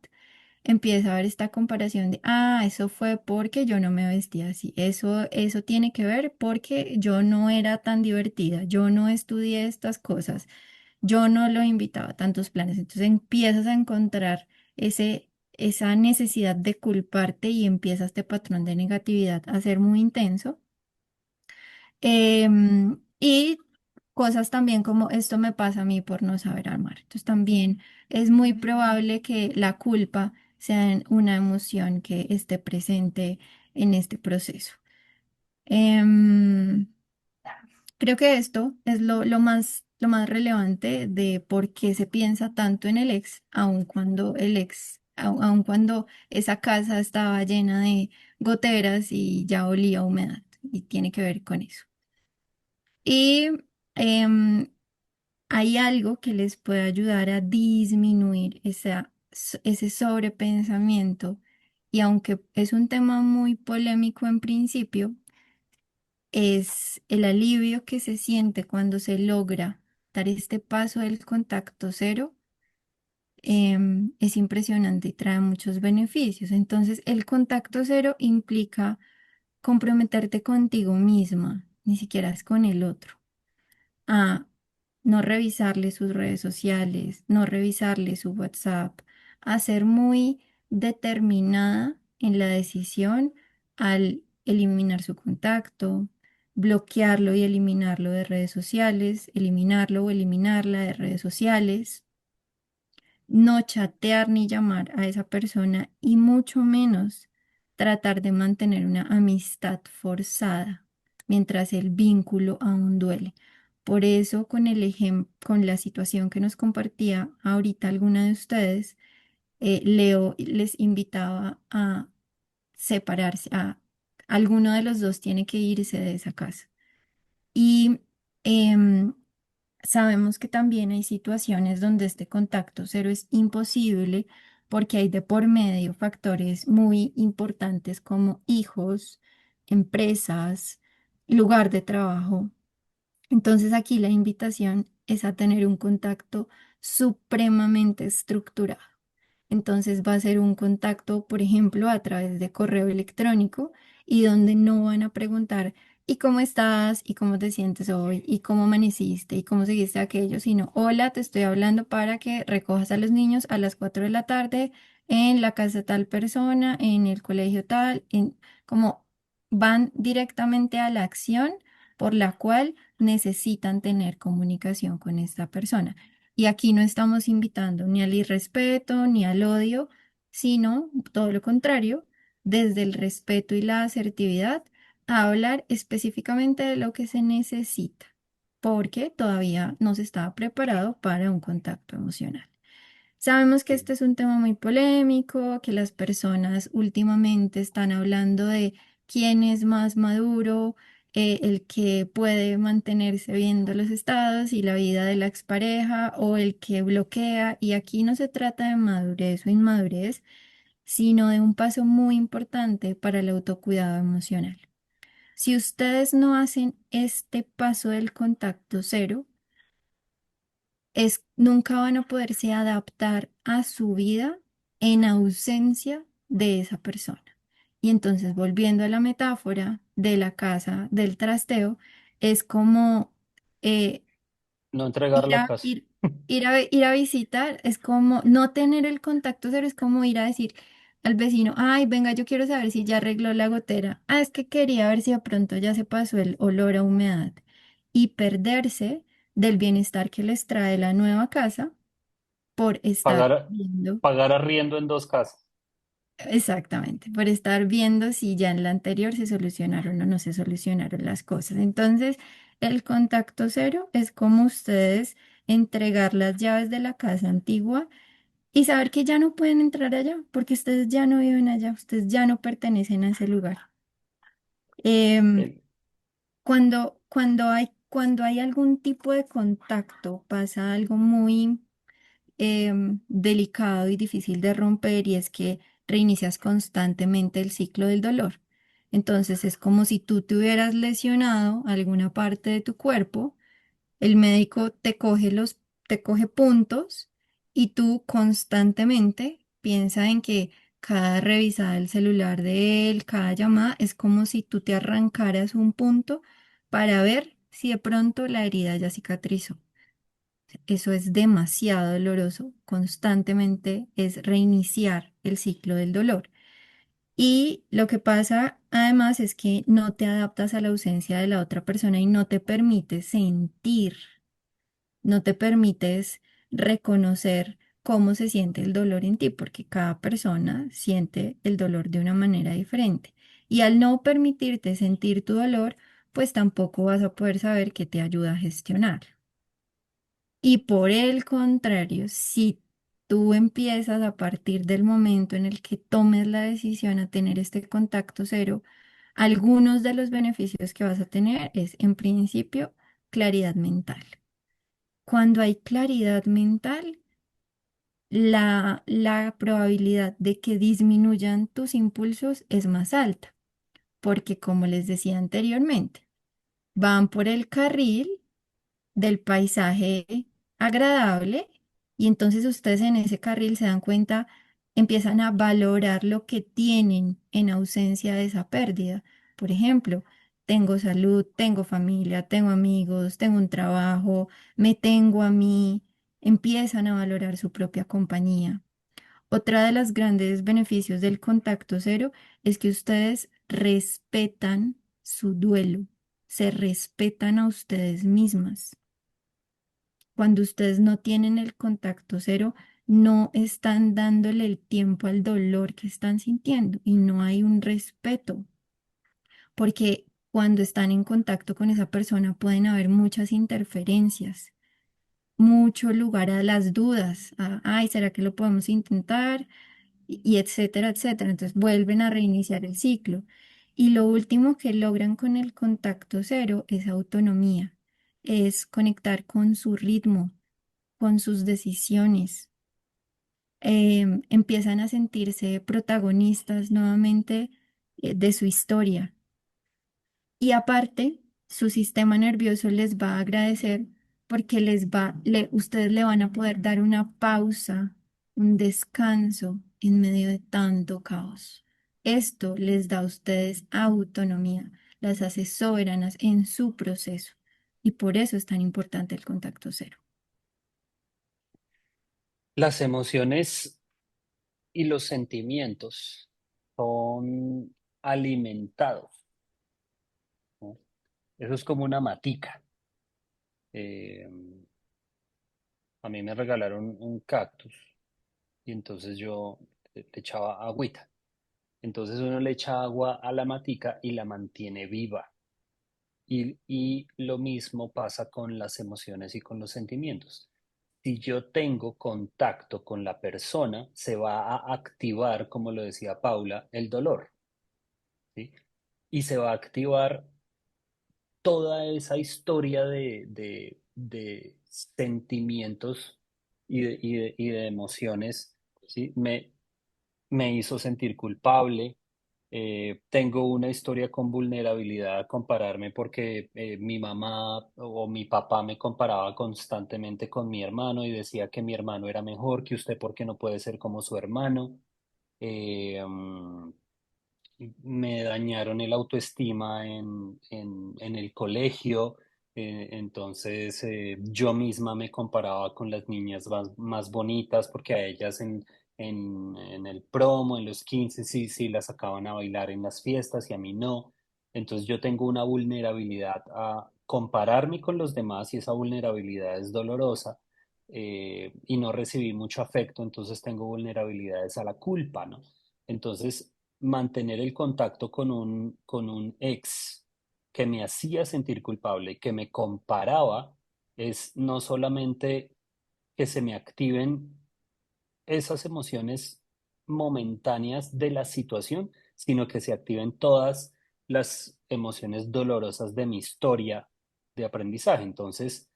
Empieza a ver esta comparación de, ah, eso fue porque yo no me vestía así, eso tiene que ver porque yo no era tan divertida, yo no estudié estas cosas, yo no lo invitaba a tantos planes. Entonces empiezas a encontrar esa necesidad de culparte y empieza este patrón de negatividad a ser muy intenso. Y cosas también como esto me pasa a mí por no saber armar. Entonces también es muy probable que la culpa sea una emoción que esté presente en este proceso. Em, Creo que esto es lo más lo más relevante de por qué se piensa tanto en el ex, aun cuando aun cuando esa casa estaba llena de goteras y ya olía a humedad, y tiene que ver con eso. Y em, hay algo que les puede ayudar a disminuir ese sobrepensamiento, y aunque es un tema muy polémico en principio, es el alivio que se siente cuando se logra dar este paso del contacto cero. Es impresionante y trae muchos beneficios. Entonces, el contacto cero implica comprometerte contigo misma, ni siquiera es con el otro, a no revisarle sus redes sociales, no revisarle su WhatsApp, a ser muy determinada en la decisión al eliminar su contacto, bloquearlo y eliminarlo de redes sociales, eliminarlo o eliminarla de redes sociales, no chatear ni llamar a esa persona y mucho menos tratar de mantener una amistad forzada mientras el vínculo aún duele. Por eso, con el ejemplo, con la situación que nos compartía ahorita alguna de ustedes, Leo les invitaba a separarse, a alguno de los dos tiene que irse de esa casa. Y em, sabemos que también hay situaciones donde este contacto cero es imposible porque hay de por medio factores muy importantes como hijos, empresas, lugar de trabajo. Entonces aquí la invitación es a tener un contacto supremamente estructurado. Entonces va a ser un contacto, por ejemplo, a través de correo electrónico, y donde no van a preguntar ¿y cómo estás? ¿Y cómo te sientes hoy? ¿Y cómo amaneciste? ¿Y cómo seguiste aquello? Sino, hola, te estoy hablando para que recojas a los niños a las 4 de la tarde en la casa de tal persona, en el colegio tal, como van directamente a la acción por la cual necesitan tener comunicación con esta persona. Y aquí no estamos invitando ni al irrespeto ni al odio, sino todo lo contrario, desde el respeto y la asertividad, a hablar específicamente de lo que se necesita, porque todavía no se estaba preparado para un contacto emocional. Sabemos que Sí. este es un tema muy polémico, que las personas últimamente están hablando de quién es más maduro, el que puede mantenerse viendo los estados y la vida de la expareja, o el que bloquea. Y aquí no se trata de madurez o inmadurez, sino de un paso muy importante para el autocuidado emocional. Si ustedes no hacen este paso del contacto cero, nunca van a poderse adaptar a su vida en ausencia de esa persona. Y entonces, volviendo a la metáfora de la casa del trasteo, es como eh, No entregar ir la a, casa. ir a visitar, es como no tener el contacto cero, es como ir a decir al vecino, ay, venga, yo quiero saber si ya arregló la gotera. Ah, es que quería ver si de pronto ya se pasó el olor a humedad, y perderse del bienestar que les trae la nueva casa por estar Pagar, viendo. pagar arriendo en dos casas. Exactamente, por estar viendo si ya en la anterior se solucionaron o no se solucionaron las cosas. Entonces, el contacto cero es como ustedes entregar las llaves de la casa antigua y saber que ya no pueden entrar allá porque ustedes ya no viven allá, ustedes ya no pertenecen a ese lugar. Em, Eh, cuando hay algún tipo de contacto, pasa algo muy delicado y difícil de romper, y es que reinicias constantemente el ciclo del dolor. Entonces es como si tú te hubieras lesionado alguna parte de tu cuerpo, el médico te coge puntos, y tú constantemente piensa en que cada revisada del celular de él, cada llamada, es como si tú te arrancaras un punto para ver si de pronto la herida ya cicatrizó. Eso es demasiado doloroso. Constantemente es reiniciar el ciclo del dolor. Y lo que pasa además es que no te adaptas a la ausencia de la otra persona y no te permites sentir, no te permites reconocer cómo se siente el dolor en ti, porque cada persona siente el dolor de una manera diferente. Y al no permitirte sentir tu dolor, pues tampoco vas a poder saber qué te ayuda a gestionar. Y por el contrario, si tú empiezas a partir del momento en el que tomes la decisión a tener este contacto cero, algunos de los beneficios que vas a tener es, en principio, claridad mental. Cuando hay claridad mental, la probabilidad de que disminuyan tus impulsos es más alta, porque como les decía anteriormente, van por el carril del paisaje agradable y entonces ustedes en ese carril se dan cuenta, empiezan a valorar lo que tienen en ausencia de esa pérdida. Por ejemplo, tengo salud, tengo familia, tengo amigos, tengo un trabajo, me tengo a mí, empiezan a valorar su propia compañía. Otra de los grandes beneficios del contacto cero es que ustedes respetan su duelo, se respetan a ustedes mismas. Cuando ustedes no tienen el contacto cero, no están dándole el tiempo al dolor que están sintiendo y no hay un respeto, porque cuando están en contacto con esa persona pueden haber muchas interferencias, mucho lugar a las dudas, ay, ¿será que lo podemos intentar? Y etcétera, etcétera. Entonces vuelven a reiniciar el ciclo. Y lo último que logran con el contacto cero es autonomía, es conectar con su ritmo, con sus decisiones. Empiezan a sentirse protagonistas nuevamente de su historia. Y aparte, su sistema nervioso les va a agradecer porque ustedes le van a poder dar una pausa, un descanso en medio de tanto caos. Esto les da a ustedes autonomía, las hace soberanas en su proceso. Y por eso es tan importante el contacto cero. Las emociones y los sentimientos son alimentados, ¿no? Eso es como una matica. Eh, a mí me regalaron un cactus y entonces yo le echaba agüita. Entonces uno le echa agua a la matica y la mantiene viva. Y lo mismo pasa con las emociones y con los sentimientos. Si yo tengo contacto con la persona, se va a activar, como lo decía Paula, el dolor, ¿sí? Y se va a activar toda esa historia de sentimientos y de emociones, ¿sí? Me hizo sentir culpable. Tengo una historia con vulnerabilidad a compararme porque mi mamá o mi papá me comparaba constantemente con mi hermano y decía que mi hermano era mejor que usted porque no puede ser como su hermano. Eh, mm, Me dañaron el autoestima en el colegio, entonces yo misma me comparaba con las niñas más bonitas porque a ellas en el promo, en los 15 sí, sí las sacaban a bailar en las fiestas y a mí no. Entonces yo tengo una vulnerabilidad a compararme con los demás y esa vulnerabilidad es dolorosa. Y no recibí mucho afecto, entonces tengo vulnerabilidades a la culpa, ¿no? Entonces, mantener el contacto con un ex que me hacía sentir culpable, que me comparaba, es no solamente que se me activen esas emociones momentáneas de la situación, sino que se activen todas las emociones dolorosas de mi historia de aprendizaje. Entonces,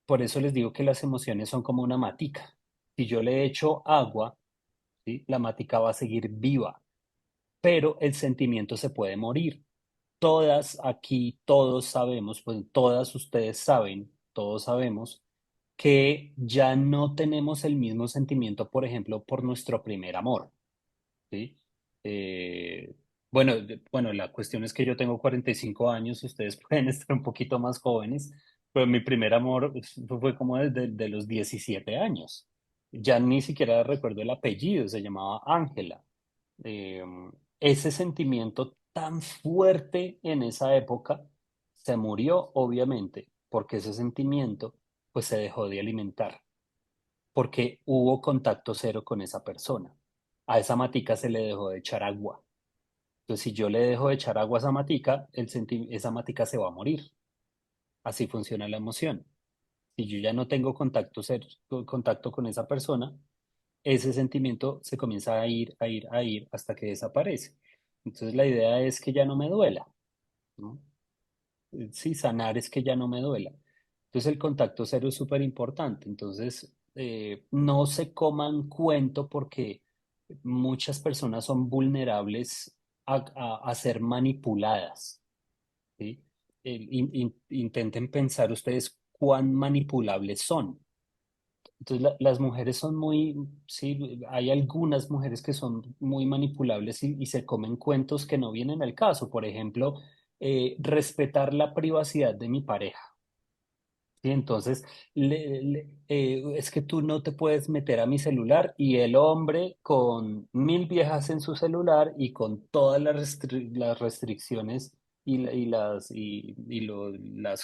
por eso les digo que las emociones son como una matica. Si yo le echo agua, ¿sí? La matica va a seguir viva, pero el sentimiento se puede morir. Todas aquí, todos sabemos, pues todas ustedes saben, todos sabemos que ya no tenemos el mismo sentimiento, por ejemplo, por nuestro primer amor, ¿sí? Eh, bueno, la cuestión es que yo tengo 45 años, ustedes pueden estar un poquito más jóvenes, pero mi primer amor fue como desde de los 17 años. Ya ni siquiera recuerdo el apellido, se llamaba Ángela. Eh, Ese sentimiento tan fuerte en esa época se murió, obviamente, porque ese sentimiento pues se dejó de alimentar, porque hubo contacto cero con esa persona. A esa matica se le dejó de echar agua. Entonces, si yo le dejo de echar agua a esa matica, esa matica se va a morir. Así funciona la emoción. Si yo ya no tengo contacto con esa persona, ese sentimiento se comienza a ir, a ir, a ir hasta que desaparece. Entonces la idea es que ya no me duela, ¿no? Sí, sanar es que ya no me duela. Entonces el contacto cero es súper importante. Entonces no se coman cuento porque muchas personas son vulnerables a ser manipuladas, ¿sí? Intenten pensar ustedes cuán manipulables son. Entonces las mujeres son muy, sí, hay algunas mujeres que son muy manipulables y se comen cuentos que no vienen al caso. Por ejemplo, respetar la privacidad de mi pareja. ¿Sí? Entonces, es que tú no te puedes meter a mi celular y el hombre con 1000 viejas en su celular y con todas las restricciones las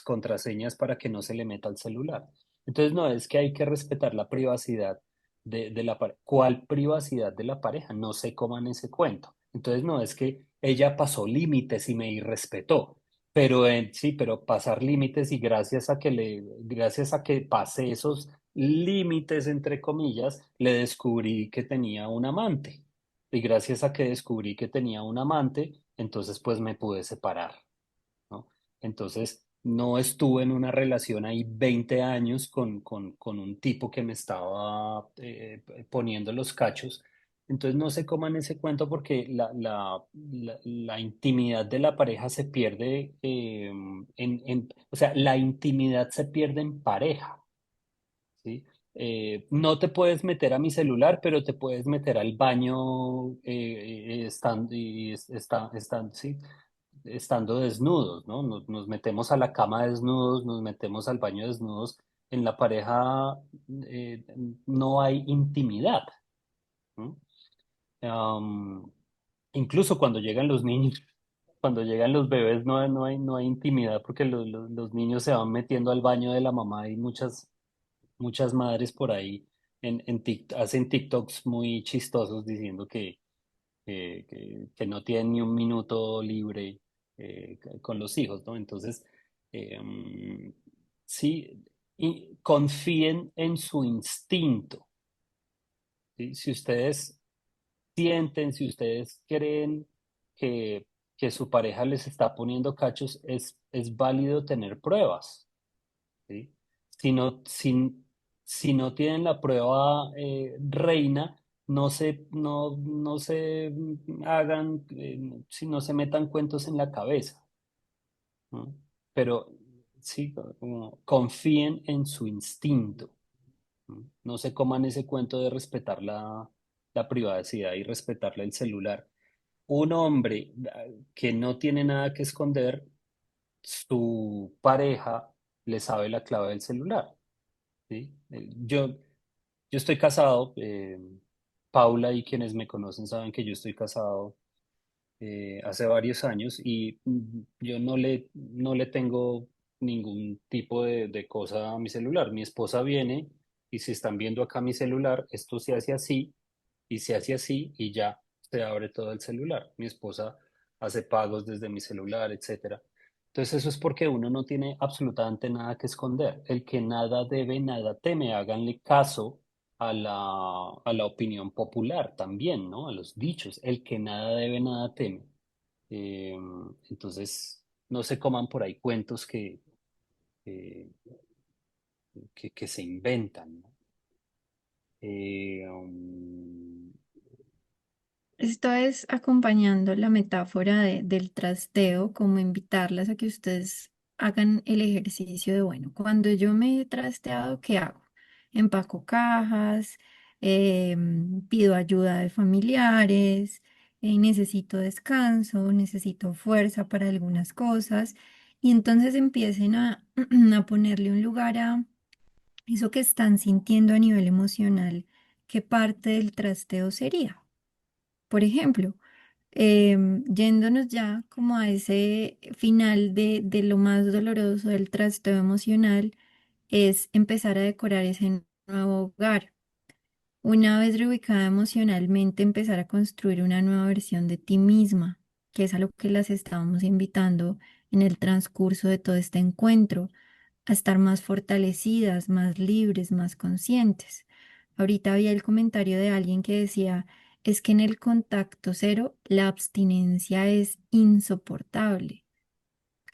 contraseñas para que no se le meta al celular. Entonces, no es que hay que respetar la privacidad de la pareja. ¿Cuál privacidad de la pareja? No se coman ese cuento. Entonces, no es que ella pasó límites y me irrespetó. Pero sí, pero pasar límites y gracias a que pasé esos límites, entre comillas, le descubrí que tenía un amante. Y gracias a que descubrí que tenía un amante, entonces pues me pude separar, ¿no? Entonces, no estuve en una relación ahí 20 años con un tipo que me estaba poniendo los cachos. Entonces, no se coman ese cuento porque la intimidad de la pareja se pierde o sea, la intimidad se pierde en pareja, ¿sí? No te puedes meter a mi celular, pero te puedes meter al baño sí, estando desnudos, ¿no? Nos metemos a la cama desnudos, nos metemos al baño desnudos. En la pareja eh, no hay intimidad, ¿no? Am, Incluso cuando llegan los niños, cuando llegan los bebés, no hay intimidad porque los niños se van metiendo al baño de la mamá y muchas madres por ahí hacen TikToks muy chistosos diciendo que no tienen ni un minuto libre con los hijos, ¿no? Entonces, sí, y confíen en su instinto, ¿sí? Si ustedes sienten, si ustedes creen que, que su pareja les está poniendo cachos, es válido tener pruebas, ¿sí? Si no, si no tienen la prueba reina, no se hagan, si no se metan cuentos en la cabeza, ¿no? Pero sí, como confíen en su instinto, ¿no? No se coman ese cuento de respetar la privacidad y respetarle el celular. Un hombre que no tiene nada que esconder, su pareja le sabe la clave del celular. ¿Sí? Yo estoy casado, Paula y quienes me conocen saben que yo estoy casado hace varios años y yo no le tengo ningún tipo de cosa a mi celular. Mi esposa viene y si están viendo acá mi celular, esto se hace así y se hace así y ya se abre todo el celular. Mi esposa hace pagos desde mi celular, etcétera. Entonces eso es porque uno no tiene absolutamente nada que esconder. El que nada debe, nada teme. Háganle caso a la opinión popular también, ¿no? A los dichos. El que nada debe, nada teme. Eh, entonces, no se coman por ahí cuentos eh, que se inventan, ¿no? Um, Esto es acompañando la metáfora del trasteo, como invitarlas a que ustedes hagan el ejercicio de, bueno, cuando yo me he trasteado, ¿qué hago? Empaco cajas, pido ayuda de familiares, necesito descanso, necesito fuerza para algunas cosas, y entonces empiecen a, a ponerle un lugar a eso que están sintiendo a nivel emocional, ¿qué parte del trasteo sería? Por ejemplo, yéndonos ya como a ese final de lo más doloroso del trasteo emocional, es empezar a decorar ese nuevo hogar. Una vez reubicada emocionalmente, empezar a construir una nueva versión de ti misma, que es a lo que las estábamos invitando en el transcurso de todo este encuentro. a estar más fortalecidas, más libres, más conscientes. Ahorita había el comentario de alguien que decía, es que en el contacto cero la abstinencia es insoportable.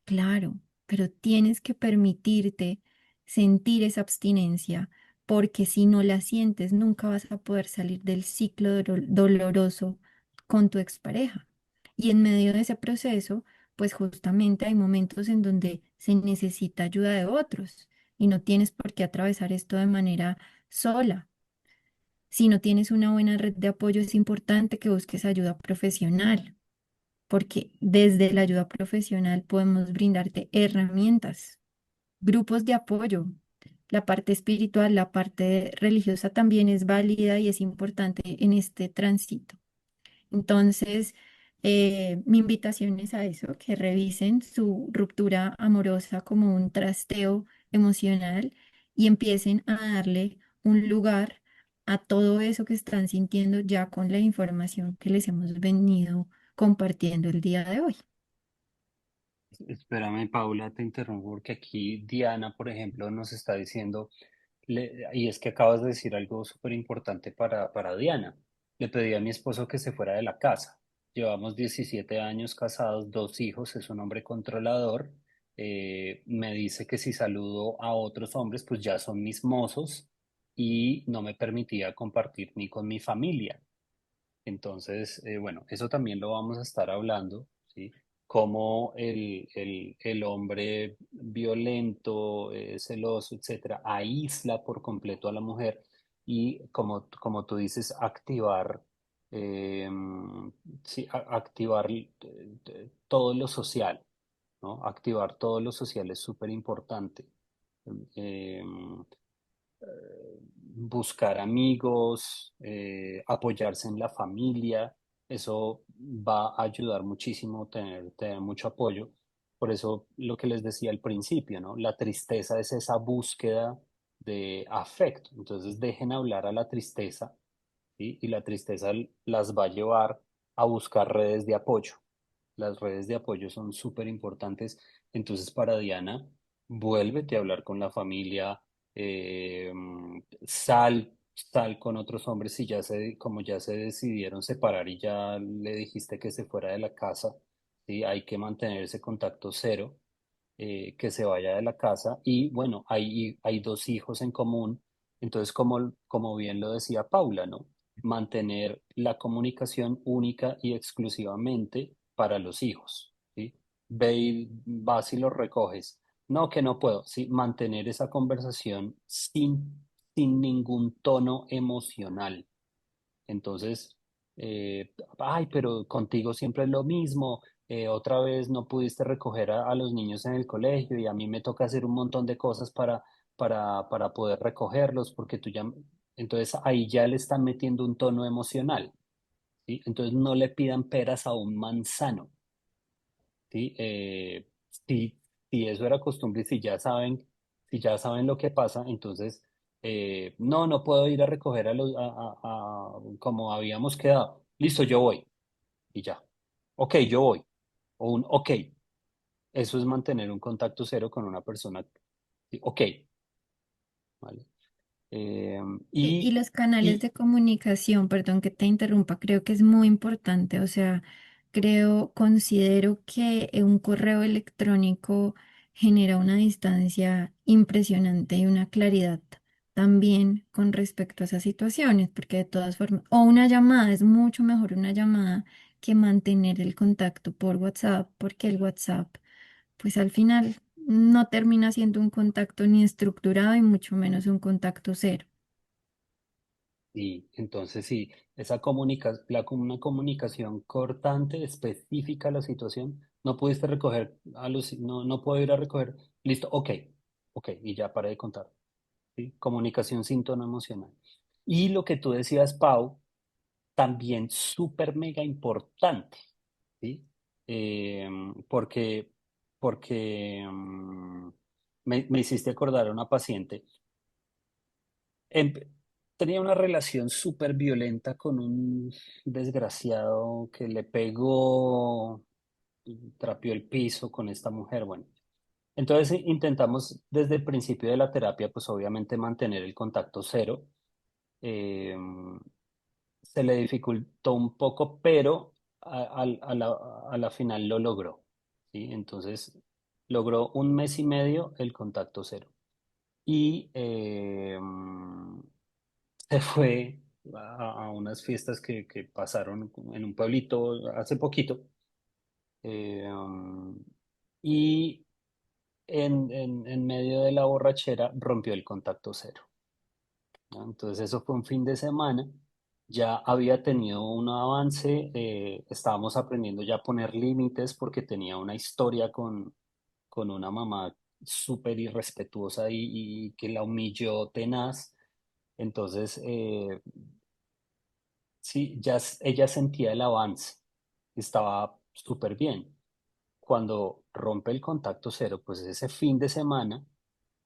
Claro, pero tienes que permitirte sentir esa abstinencia, porque si no la sientes, nunca vas a poder salir del ciclo doloroso con tu expareja. Y en medio de ese proceso, pues justamente hay momentos en donde se necesita ayuda de otros y no tienes por qué atravesar esto de manera sola. Si no tienes una buena red de apoyo, es importante que busques ayuda profesional porque desde la ayuda profesional podemos brindarte herramientas, grupos de apoyo. La parte espiritual, la parte religiosa también es válida y es importante en este tránsito. Entonces, mi invitación es a eso, que revisen su ruptura amorosa como un trasteo emocional y empiecen a darle un lugar a todo eso que están sintiendo ya con la información que les hemos venido compartiendo el día de hoy. Espérame, Paula, te interrumpo porque aquí Diana, por ejemplo, nos está diciendo, y es que acabas de decir algo súper importante para Diana. Le pedí a mi esposo que se fuera de la casa. Llevamos 17 años casados, dos hijos, es un hombre controlador. Me dice que si saludo a otros hombres, pues ya son mis mozos y no me permitía compartir ni con mi familia. Entonces, bueno, eso también lo vamos a estar hablando, ¿sí? Cómo el hombre violento, celoso, etcétera, aísla por completo a la mujer y como tú dices, activar, eh, sí, activar todo lo social, ¿no? Activar todo lo social es súper importante. Eh, Buscar amigos, apoyarse en la familia, eso va a ayudar muchísimo tener mucho apoyo. Por eso lo que les decía al principio, ¿no? La tristeza es esa búsqueda de afecto. Entonces dejen hablar a la tristeza, ¿sí? Y la tristeza las va a llevar a buscar redes de apoyo. Las redes de apoyo son súper importantes. Entonces, para Diana, vuélvete a hablar con la familia, eh, sal con otros hombres si como ya se decidieron separar y ya le dijiste que se fuera de la casa, ¿sí? Hay que mantener ese contacto cero, que se vaya de la casa y bueno, hay dos hijos en común, entonces como bien lo decía Paula, ¿no? Mantener la comunicación única y exclusivamente para los hijos, ¿sí? Ve y vas y los recoges. No, que no puedo, sí, mantener esa conversación sin ningún tono emocional. Entonces, ay, pero contigo siempre es lo mismo. Otra vez no pudiste recoger a los niños en el colegio y a mí me toca hacer un montón de cosas para poder recogerlos porque tú ya... Entonces ahí ya le están metiendo un tono emocional, ¿sí? Entonces no le pidan peras a un manzano, ¿sí? Si eso era costumbre y si ya saben lo que pasa, entonces, no, no puedo ir a recoger como habíamos quedado. Listo, yo voy y ya. Ok, yo voy. O un ok. Eso es mantener un contacto cero con una persona. Sí, ok, ¿vale? Eh, Y y, los canales y, de comunicación, perdón que te interrumpa, creo que es muy importante. O sea, considero que un correo electrónico genera una distancia impresionante y una claridad también con respecto a esas situaciones, porque de todas formas, o una llamada, es mucho mejor una llamada que mantener el contacto por WhatsApp, porque el WhatsApp, pues al final no termina siendo un contacto ni estructurado y mucho menos un contacto cero. y entonces sí, una comunicación cortante, específica a la situación. No pudiste recoger no puedo ir a recoger. Listo, ok, ok, y ya paré de contar. ¿Sí? Comunicación sin tono emocional. Y lo que tú decías, Pau, también súper mega importante, ¿sí? Eh, porque me hiciste acordar a una paciente. Em- Tenía una relación súper violenta con un desgraciado que le pegó, trapeó el piso con esta mujer, bueno. Entonces intentamos desde el principio de la terapia, pues obviamente mantener el contacto cero. Eh, Se le dificultó un poco, pero a la final lo logró, ¿sí? Entonces logró un mes y medio el contacto cero. Y se fue a unas fiestas que pasaron en un pueblito hace poquito. eh, y en medio de la borrachera rompió el contacto cero, ¿no? Entonces eso fue un fin de semana, ya había tenido un avance, estábamos aprendiendo ya a poner límites porque tenía una historia con una mamá súper irrespetuosa y que la humilló tenaz. Entonces, sí, ella sentía el avance, estaba súper bien. Cuando rompe el contacto cero, pues ese fin de semana,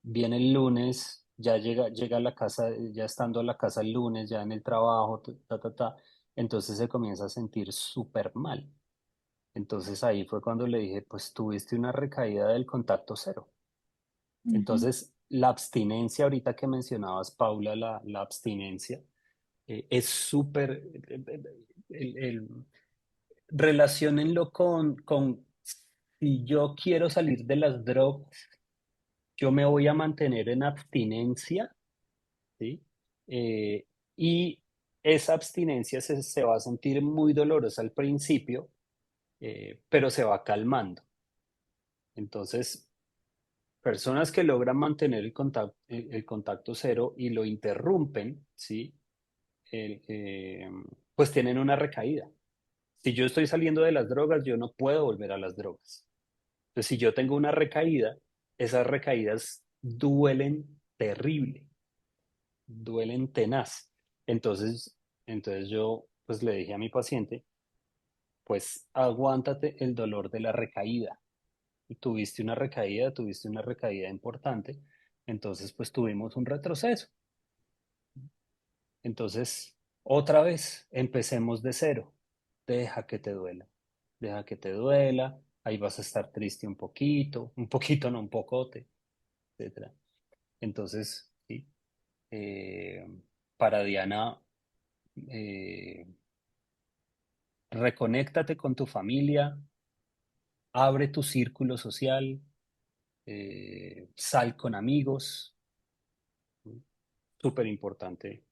viene el lunes, ya llega a la casa, ya estando a la casa el lunes, ya en el trabajo, entonces se comienza a sentir súper mal. Entonces ahí fue cuando le dije, pues tuviste una recaída del contacto cero. Ujú, Entonces, la abstinencia, ahorita que mencionabas, Paula, la abstinencia, es súper, relaciónenlo con si yo quiero salir de las drogas, yo me voy a mantener en abstinencia, ¿sí? Eh, y esa abstinencia se va a sentir muy dolorosa al principio, pero se va calmando. Entonces, personas que logran mantener el contacto cero y lo interrumpen, ¿sí? El, eh, pues tienen una recaída. Si yo estoy saliendo de las drogas, yo no puedo volver a las drogas. Entonces, si yo tengo una recaída, esas recaídas duelen terrible, duelen tenaz. Entonces, entonces yo pues le dije a mi paciente, pues aguántate el dolor de la recaída. Y tuviste una recaída importante, entonces pues tuvimos un retroceso. Entonces, otra vez, empecemos de cero. Deja que te duela, deja que te duela, ahí vas a estar triste un poquito, no un pocote, etcétera. Entonces, sí, eh, para Diana, eh, reconéctate con tu familia, abre tu círculo social, sal con amigos, súper importante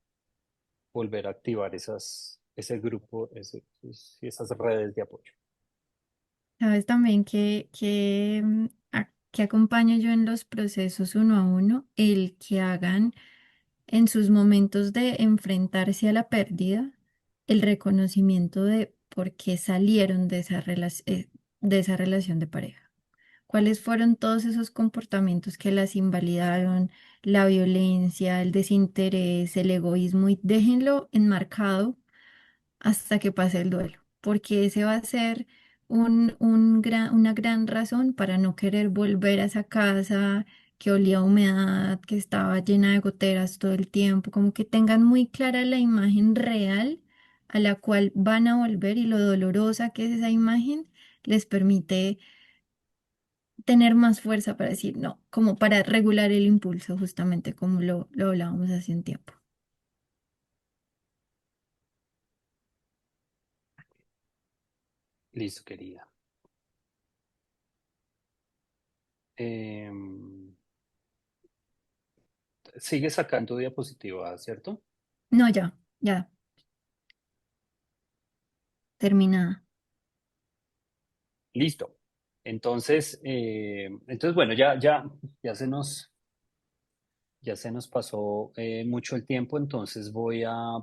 volver a activar ese grupo, esas redes de apoyo. Sabes también que acompaño yo en los procesos uno a uno, el que hagan en sus momentos de enfrentarse a la pérdida, el reconocimiento de por qué salieron de de esa relación de pareja. ¿Cuáles fueron todos esos comportamientos que las invalidaron, la violencia, el desinterés, el egoísmo? Y déjenlo enmarcado hasta que pase el duelo, porque ese va a ser una gran razón para no querer volver a esa casa que olía a humedad, que estaba llena de goteras todo el tiempo, como que tengan muy clara la imagen real a la cual van a volver y lo dolorosa que es esa imagen les permite tener más fuerza para decir no, como para regular el impulso, justamente como lo hablábamos hace un tiempo. Listo, querida. Eh, Sigues sacando diapositiva, ¿cierto? No, ya, terminada. Listo. Entonces bueno, ya ya se nos pasó mucho el tiempo, entonces voy a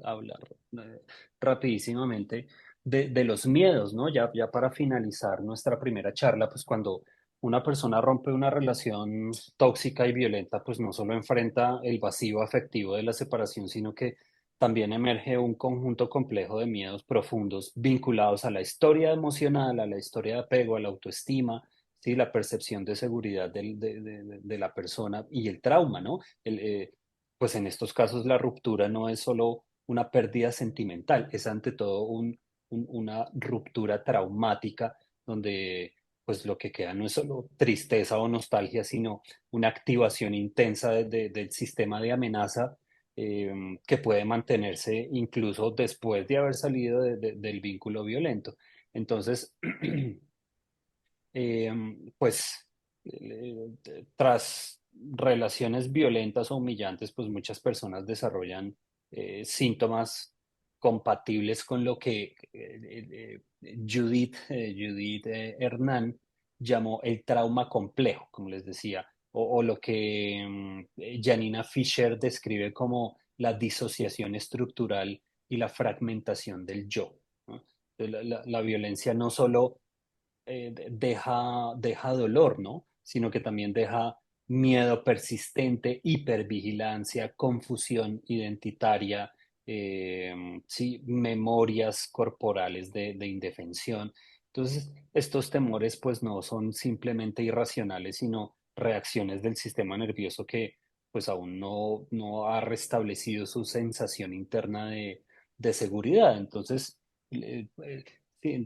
hablar eh, rapidísimamente de los miedos, ¿no? Ya para finalizar nuestra primera charla, pues cuando una persona rompe una relación tóxica y violenta, pues no solo enfrenta el vacío afectivo de la separación, sino que también emerge un conjunto complejo de miedos profundos vinculados a la historia emocional, a la historia de apego, a la autoestima, ¿sí? La percepción de seguridad de la persona y el trauma, ¿no? Pues en estos casos la ruptura no es solo una pérdida sentimental, es ante todo una ruptura traumática donde pues lo que queda no es solo tristeza o nostalgia, sino una activación intensa del sistema de amenaza que puede mantenerse incluso después de haber salido del vínculo violento. Entonces, eh, pues tras relaciones violentas o humillantes, pues muchas personas desarrollan síntomas compatibles con lo que Judith Hernán llamó el trauma complejo, como les decía, o lo que Janina Fisher describe como la disociación estructural y la fragmentación del yo, ¿no? La violencia no solo deja dolor, ¿no? Sino que también deja miedo persistente, hipervigilancia, confusión identitaria, sí, memorias corporales de indefensión. Entonces, estos temores pues no son simplemente irracionales, sino reacciones del sistema nervioso que pues aún no ha restablecido su sensación interna de seguridad. Entonces, sí,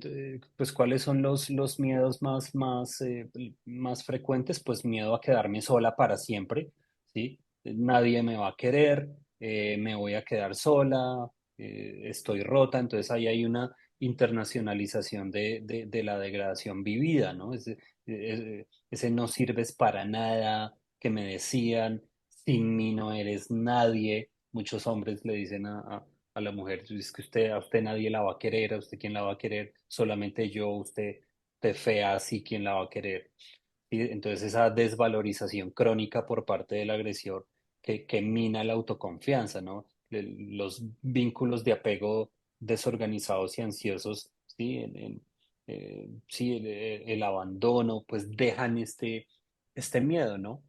pues ¿cuáles son los miedos más frecuentes? Pues miedo a quedarme sola para siempre, ¿sí? Nadie me va a querer, me voy a quedar sola, estoy rota, entonces ahí hay una internacionalización de la degradación vivida, ¿no? Ese no sirves para nada que me decían, sin mí no eres nadie. Muchos hombres le dicen a la mujer, es que a usted nadie la va a querer, a usted quién la va a querer, solamente yo, usted fea así, quién la va a querer. Y entonces esa desvalorización crónica por parte del agresor que mina la autoconfianza, ¿no? Los vínculos de apego desorganizados y ansiosos, ¿sí? Sí, el abandono, pues dejan este miedo, ¿no?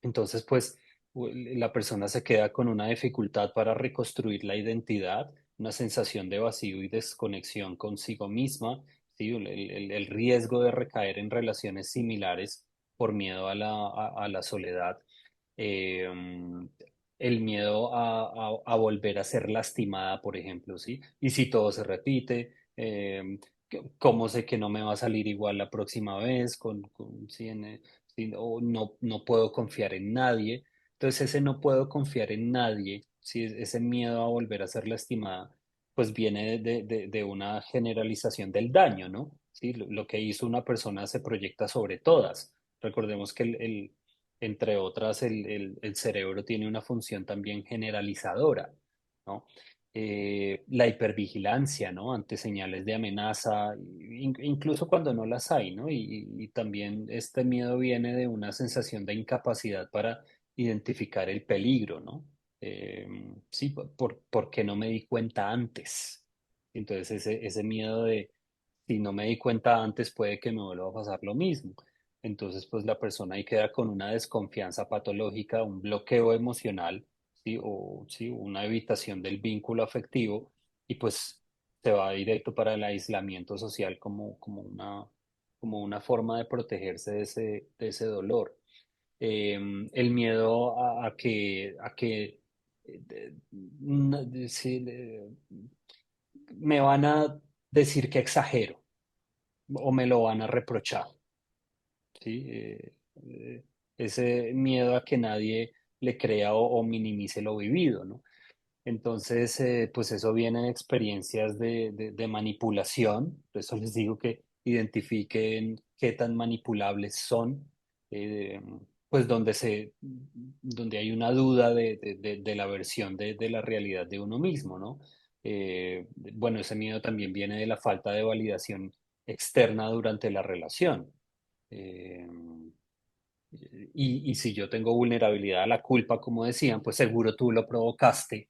Entonces, pues la persona se queda con una dificultad para reconstruir la identidad, una sensación de vacío y desconexión consigo misma, ¿sí? El riesgo de recaer en relaciones similares por miedo a la soledad, eh, el miedo a volver a ser lastimada, por ejemplo, ¿sí? Y si todo se repite, ¿cómo sé que no me va a salir igual la próxima vez? Sí, sí, o no puedo confiar en nadie. Entonces ese no puedo confiar en nadie, ¿sí? Ese miedo a volver a ser lastimada, pues viene de una generalización del daño, ¿no? ¿Sí? Lo que hizo una persona se proyecta sobre todas. Recordemos que entre otras, el cerebro tiene una función también generalizadora, ¿no? La hipervigilancia, ¿no? Ante señales de amenaza, incluso cuando no las hay, ¿no? Y también este miedo viene de una sensación de incapacidad para identificar el peligro, ¿no? Eh, sí, ¿por qué no me di cuenta antes? Entonces ese miedo de, si no me di cuenta antes, puede que me vuelva a pasar lo mismo. Entonces, pues la persona ahí queda con una desconfianza patológica, un bloqueo emocional, ¿sí? O ¿sí? Una evitación del vínculo afectivo y pues se va directo para el aislamiento social como una forma de protegerse de ese dolor. El miedo sí, me van a decir que exagero o me lo van a reprochar. ¿Sí? Ese miedo a que nadie le crea o minimice lo vivido, ¿no? Entonces, pues eso viene de experiencias de manipulación, por eso les digo que identifiquen qué tan manipulables son, eh, pues donde hay una duda de la versión de la realidad de uno mismo, ¿no? Bueno, ese miedo también viene de la falta de validación externa durante la relación. Eh, y si yo tengo vulnerabilidad a la culpa, como decían, pues seguro tú lo provocaste,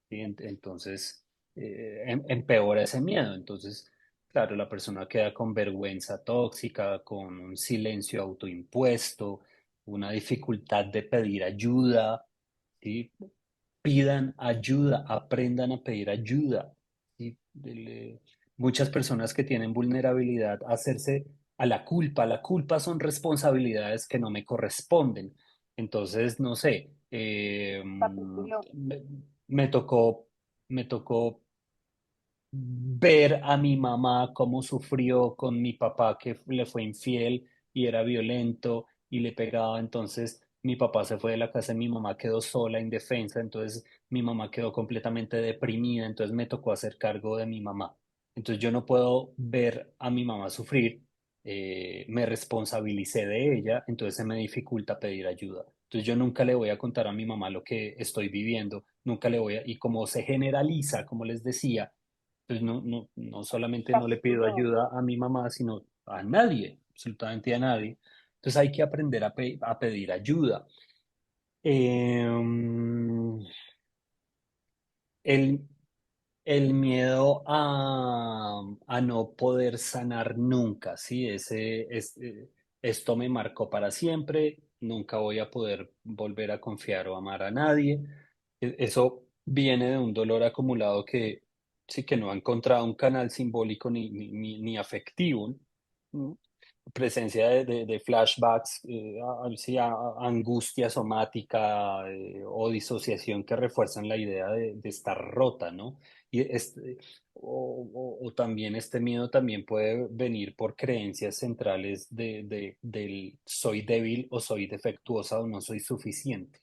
¿sí? Entonces, empeora ese miedo. Entonces, claro, la persona queda con vergüenza tóxica, con un silencio autoimpuesto, una dificultad de pedir ayuda, ¿sí? Pidan ayuda, aprendan a pedir ayuda. ¿Sí? Muchas personas que tienen vulnerabilidad a hacerse a la culpa. La culpa son responsabilidades que no me corresponden. Entonces, no sé, Capítulo. me tocó ver a mi mamá cómo sufrió con mi papá que le fue infiel y era violento y le pegaba. Entonces mi papá se fue de la casa y mi mamá quedó sola, indefensa. Entonces mi mamá quedó completamente deprimida. Entonces me tocó hacer cargo de mi mamá. Entonces yo no puedo ver a mi mamá sufrir. Me responsabilicé de ella, entonces se me dificulta pedir ayuda. Entonces yo nunca le voy a contar a mi mamá lo que estoy viviendo, nunca le voy a, y como se generaliza, como les decía, pues no solamente no le pido ayuda a mi mamá, sino a nadie, absolutamente a nadie. Entonces hay que aprender a pedir ayuda. Em, el, el miedo a no poder sanar nunca, ¿sí? Esto me marcó para siempre, nunca voy a poder volver a confiar o amar a nadie. Eso viene de un dolor acumulado que sí que no ha encontrado un canal simbólico ni afectivo, ¿no? Presencia de flashbacks, sí, angustia somática, o disociación que refuerzan la idea de estar rota, ¿no? Y o también este miedo también puede venir por creencias centrales del soy débil o soy defectuosa o no soy suficiente,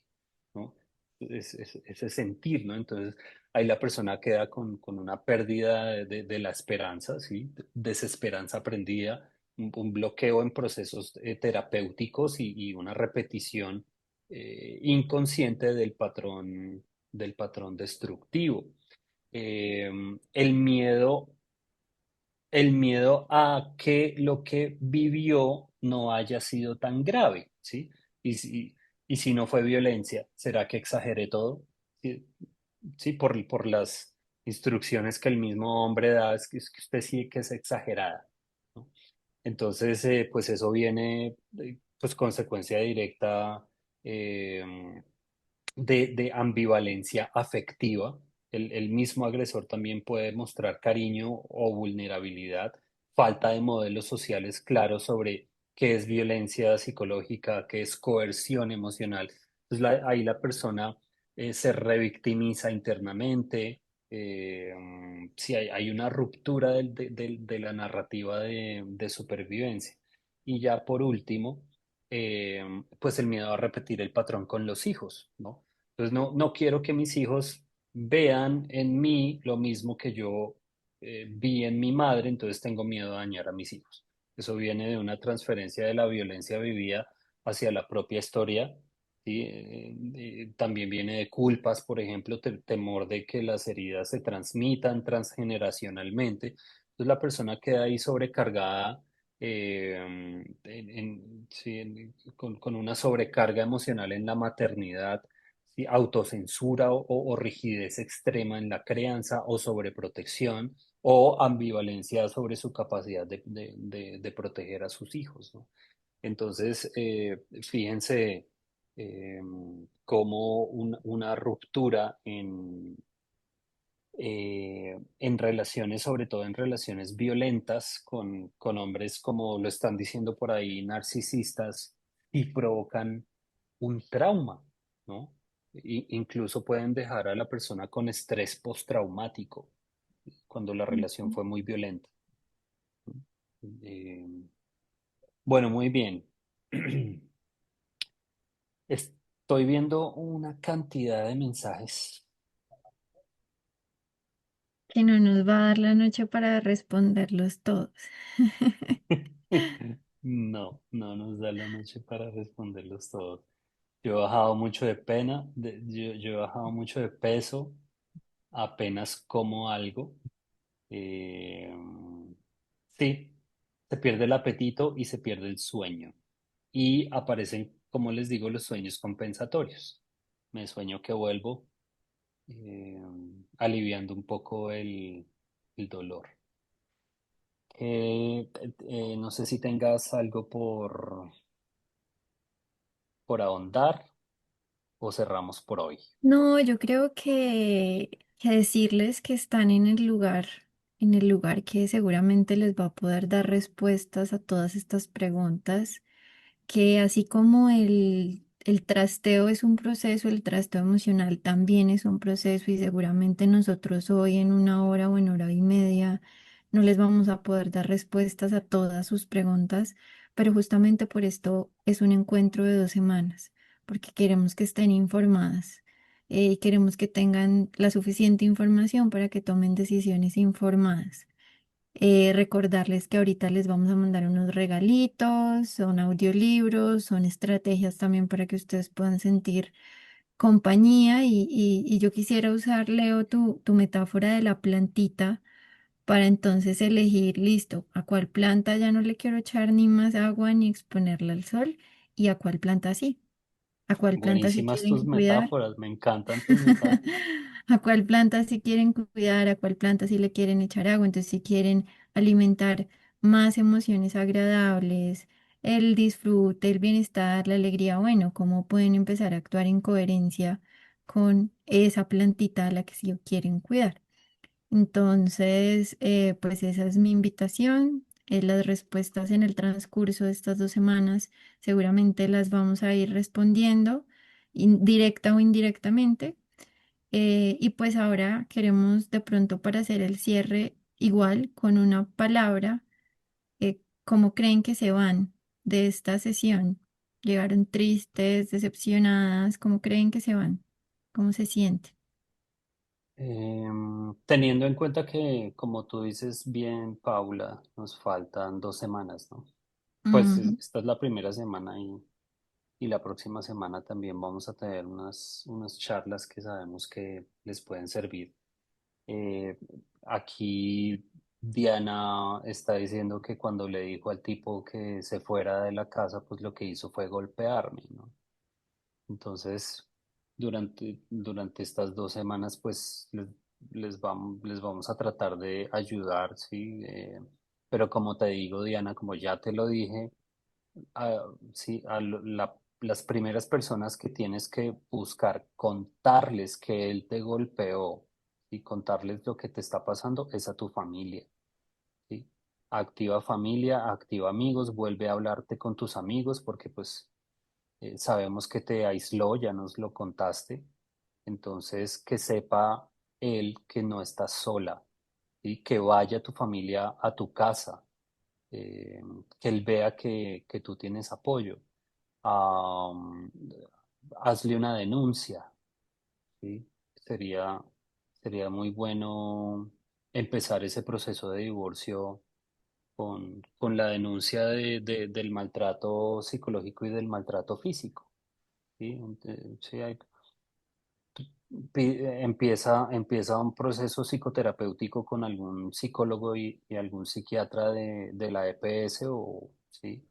¿no? Ese sentir, ¿no? Entonces ahí la persona queda con una pérdida de la esperanza, ¿sí? Desesperanza aprendida, un bloqueo en procesos terapéuticos y una repetición inconsciente del patrón destructivo. Eh, el miedo, el miedo a que lo que vivió no haya sido tan grave, ¿sí? Y si no fue violencia, ¿será que exageré todo? Sí, sí, por las instrucciones que el mismo hombre da, es que usted sí que es exagerada, ¿no? Entonces, pues eso viene, pues consecuencia directa, eh, de ambivalencia afectiva. El mismo agresor también puede mostrar cariño o vulnerabilidad, falta de modelos sociales claros sobre qué es violencia psicológica, qué es coerción emocional. Entonces ahí la persona se revictimiza internamente. Sí, hay una ruptura de la narrativa de supervivencia. Y ya por último, pues el miedo a repetir el patrón con los hijos, ¿no? Entonces no quiero que mis hijos vean en mí lo mismo que yo vi en mi madre, entonces tengo miedo a dañar a mis hijos. Eso viene de una transferencia de la violencia vivida hacia la propia historia, ¿sí? También viene de culpas, por ejemplo, temor de que las heridas se transmitan transgeneracionalmente. Entonces la persona queda ahí sobrecargada, sí, con una sobrecarga emocional en la maternidad, ¿sí? Autocensura o rigidez extrema en la crianza o sobreprotección o ambivalencia sobre su capacidad de proteger a sus hijos, ¿no? Entonces, fíjense eh, cómo una ruptura en relaciones, sobre todo en relaciones violentas con hombres, como lo están diciendo por ahí, narcisistas, y provocan un trauma, ¿no? Incluso pueden dejar a la persona con estrés postraumático cuando la relación fue muy violenta. Eh, bueno, muy bien. Estoy viendo una cantidad de mensajes. Que no nos va a dar la noche para responderlos todos. No nos da la noche para responderlos todos. Yo he bajado mucho de pena, yo he bajado mucho de peso, apenas como algo. Eh, sí, se pierde el apetito y se pierde el sueño. Y aparecen, como les digo, los sueños compensatorios. Me sueño que vuelvo, eh, aliviando un poco el dolor. No sé si tengas algo por ahondar o cerramos por hoy. No, yo creo que decirles que están en el lugar que seguramente les va a poder dar respuestas a todas estas preguntas, que así como el trasteo es un proceso, el trasteo emocional también es un proceso y seguramente nosotros hoy en una hora o en hora y media no les vamos a poder dar respuestas a todas sus preguntas, pero justamente por esto es un encuentro de 2 semanas, porque queremos que estén informadas y queremos que tengan la suficiente información para que tomen decisiones informadas. Recordarles que ahorita les vamos a mandar unos regalitos, son audiolibros, son estrategias también para que ustedes puedan sentir compañía y yo quisiera usar, Leo, tu metáfora de la plantita para entonces elegir, listo, a cuál planta ya no le quiero echar ni más agua ni exponerla al sol y a cuál planta sí, a cuál planta sí Buenísimas tus quieren cuidar. metáforas, me encantan tus metáforas. A cuál planta si quieren cuidar, a cuál planta si le quieren echar agua, entonces si quieren alimentar más emociones agradables, el disfrute, el bienestar, la alegría, bueno, cómo pueden empezar a actuar en coherencia con esa plantita a la que sí quieren cuidar. Entonces, pues esa es mi invitación. Las respuestas en el transcurso de estas 2 semanas seguramente las vamos a ir respondiendo, directa o indirectamente. Y pues ahora queremos de pronto para hacer el cierre igual con una palabra, ¿cómo creen que se van de esta sesión? ¿Llegaron tristes, decepcionadas? ¿Cómo creen que se van? ¿Cómo se sienten? Teniendo en cuenta que, como tú dices bien, Paula, nos faltan 2 semanas, ¿no? Pues Ujú. esta es la primera semana y la próxima semana también vamos a tener unas charlas que sabemos que les pueden servir. Eh, Aquí Diana está diciendo que cuando le dijo al tipo que se fuera de la casa, pues lo que hizo fue golpearme, ¿no? Entonces, durante estas 2 semanas, pues les vamos a tratar de ayudar, ¿sí? Pero como te digo, Diana, como ya te lo dije, sí, las primeras personas que tienes que buscar, contarles que él te golpeó y contarles lo que te está pasando es a tu familia, ¿sí? Activa familia, activa amigos, vuelve a hablarte con tus amigos porque pues sabemos que te aisló, ya nos lo contaste, entonces que sepa él que no estás sola, ¿sí? Que vaya tu familia a tu casa, eh, que él vea que tú tienes apoyo. Am, Hazle una denuncia, ¿sí? Sería, sería muy bueno empezar ese proceso de divorcio con la denuncia del maltrato psicológico y del maltrato físico. Sí, sí, empieza un proceso psicoterapéutico con algún psicólogo y algún psiquiatra de la EPS sí,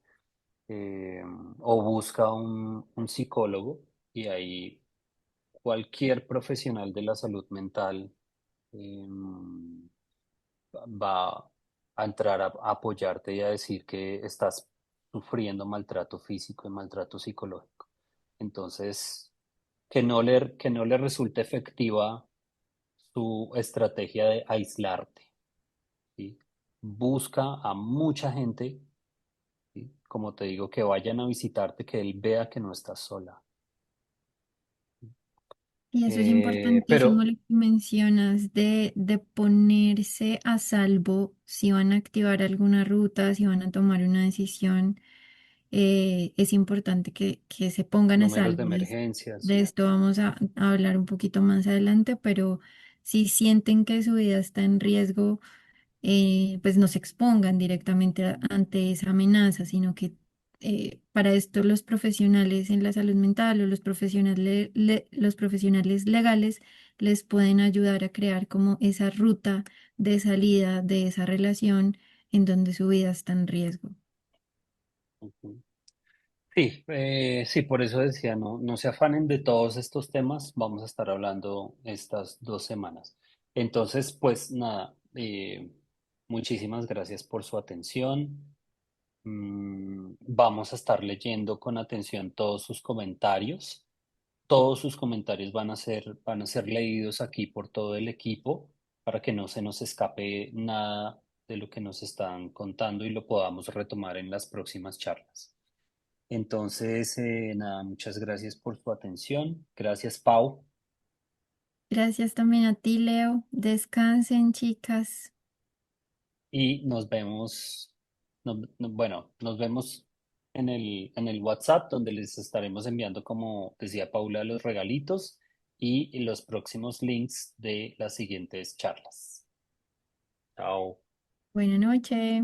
eh, o busca un psicólogo y ahí cualquier profesional de la salud mental eh, va a entrar a apoyarte y a decir que estás sufriendo maltrato físico y maltrato psicológico. Entonces, que no le resulte efectiva su estrategia de aislarte, ¿sí? Busca a mucha gente, ¿sí? Como te digo, que vayan a visitarte, que él vea que no estás sola. Y eso es importantísimo Pero lo que mencionas de ponerse a salvo si van a activar alguna ruta, si van a tomar una decisión. Es importante que se pongan a números de salvo. emergencia, De sí. esto vamos a hablar un poquito más adelante, pero si sienten que su vida está en riesgo, pues no se expongan directamente ante esa amenaza, sino que para esto los profesionales en la salud mental o los profesionales legales les pueden ayudar a crear como esa ruta de salida de esa relación en donde su vida está en riesgo. Ujú. Sí, sí, por eso decía, no se afanen de todos estos temas, vamos a estar hablando estas 2 semanas. Entonces, pues nada, muchísimas gracias por su atención. Vamos a estar leyendo con atención todos sus comentarios. Todos sus comentarios van a ser leídos aquí por todo el equipo para que no se nos escape nada de lo que nos están contando y lo podamos retomar en las próximas charlas. Entonces, nada, muchas gracias por su atención. Gracias, Pau. Gracias también a ti, Leo. Descansen, chicas. Y nos vemos, bueno, nos vemos en el WhatsApp donde les estaremos enviando, como decía Paula, los regalitos y los próximos links de las siguientes charlas. Chao. Buenas noches.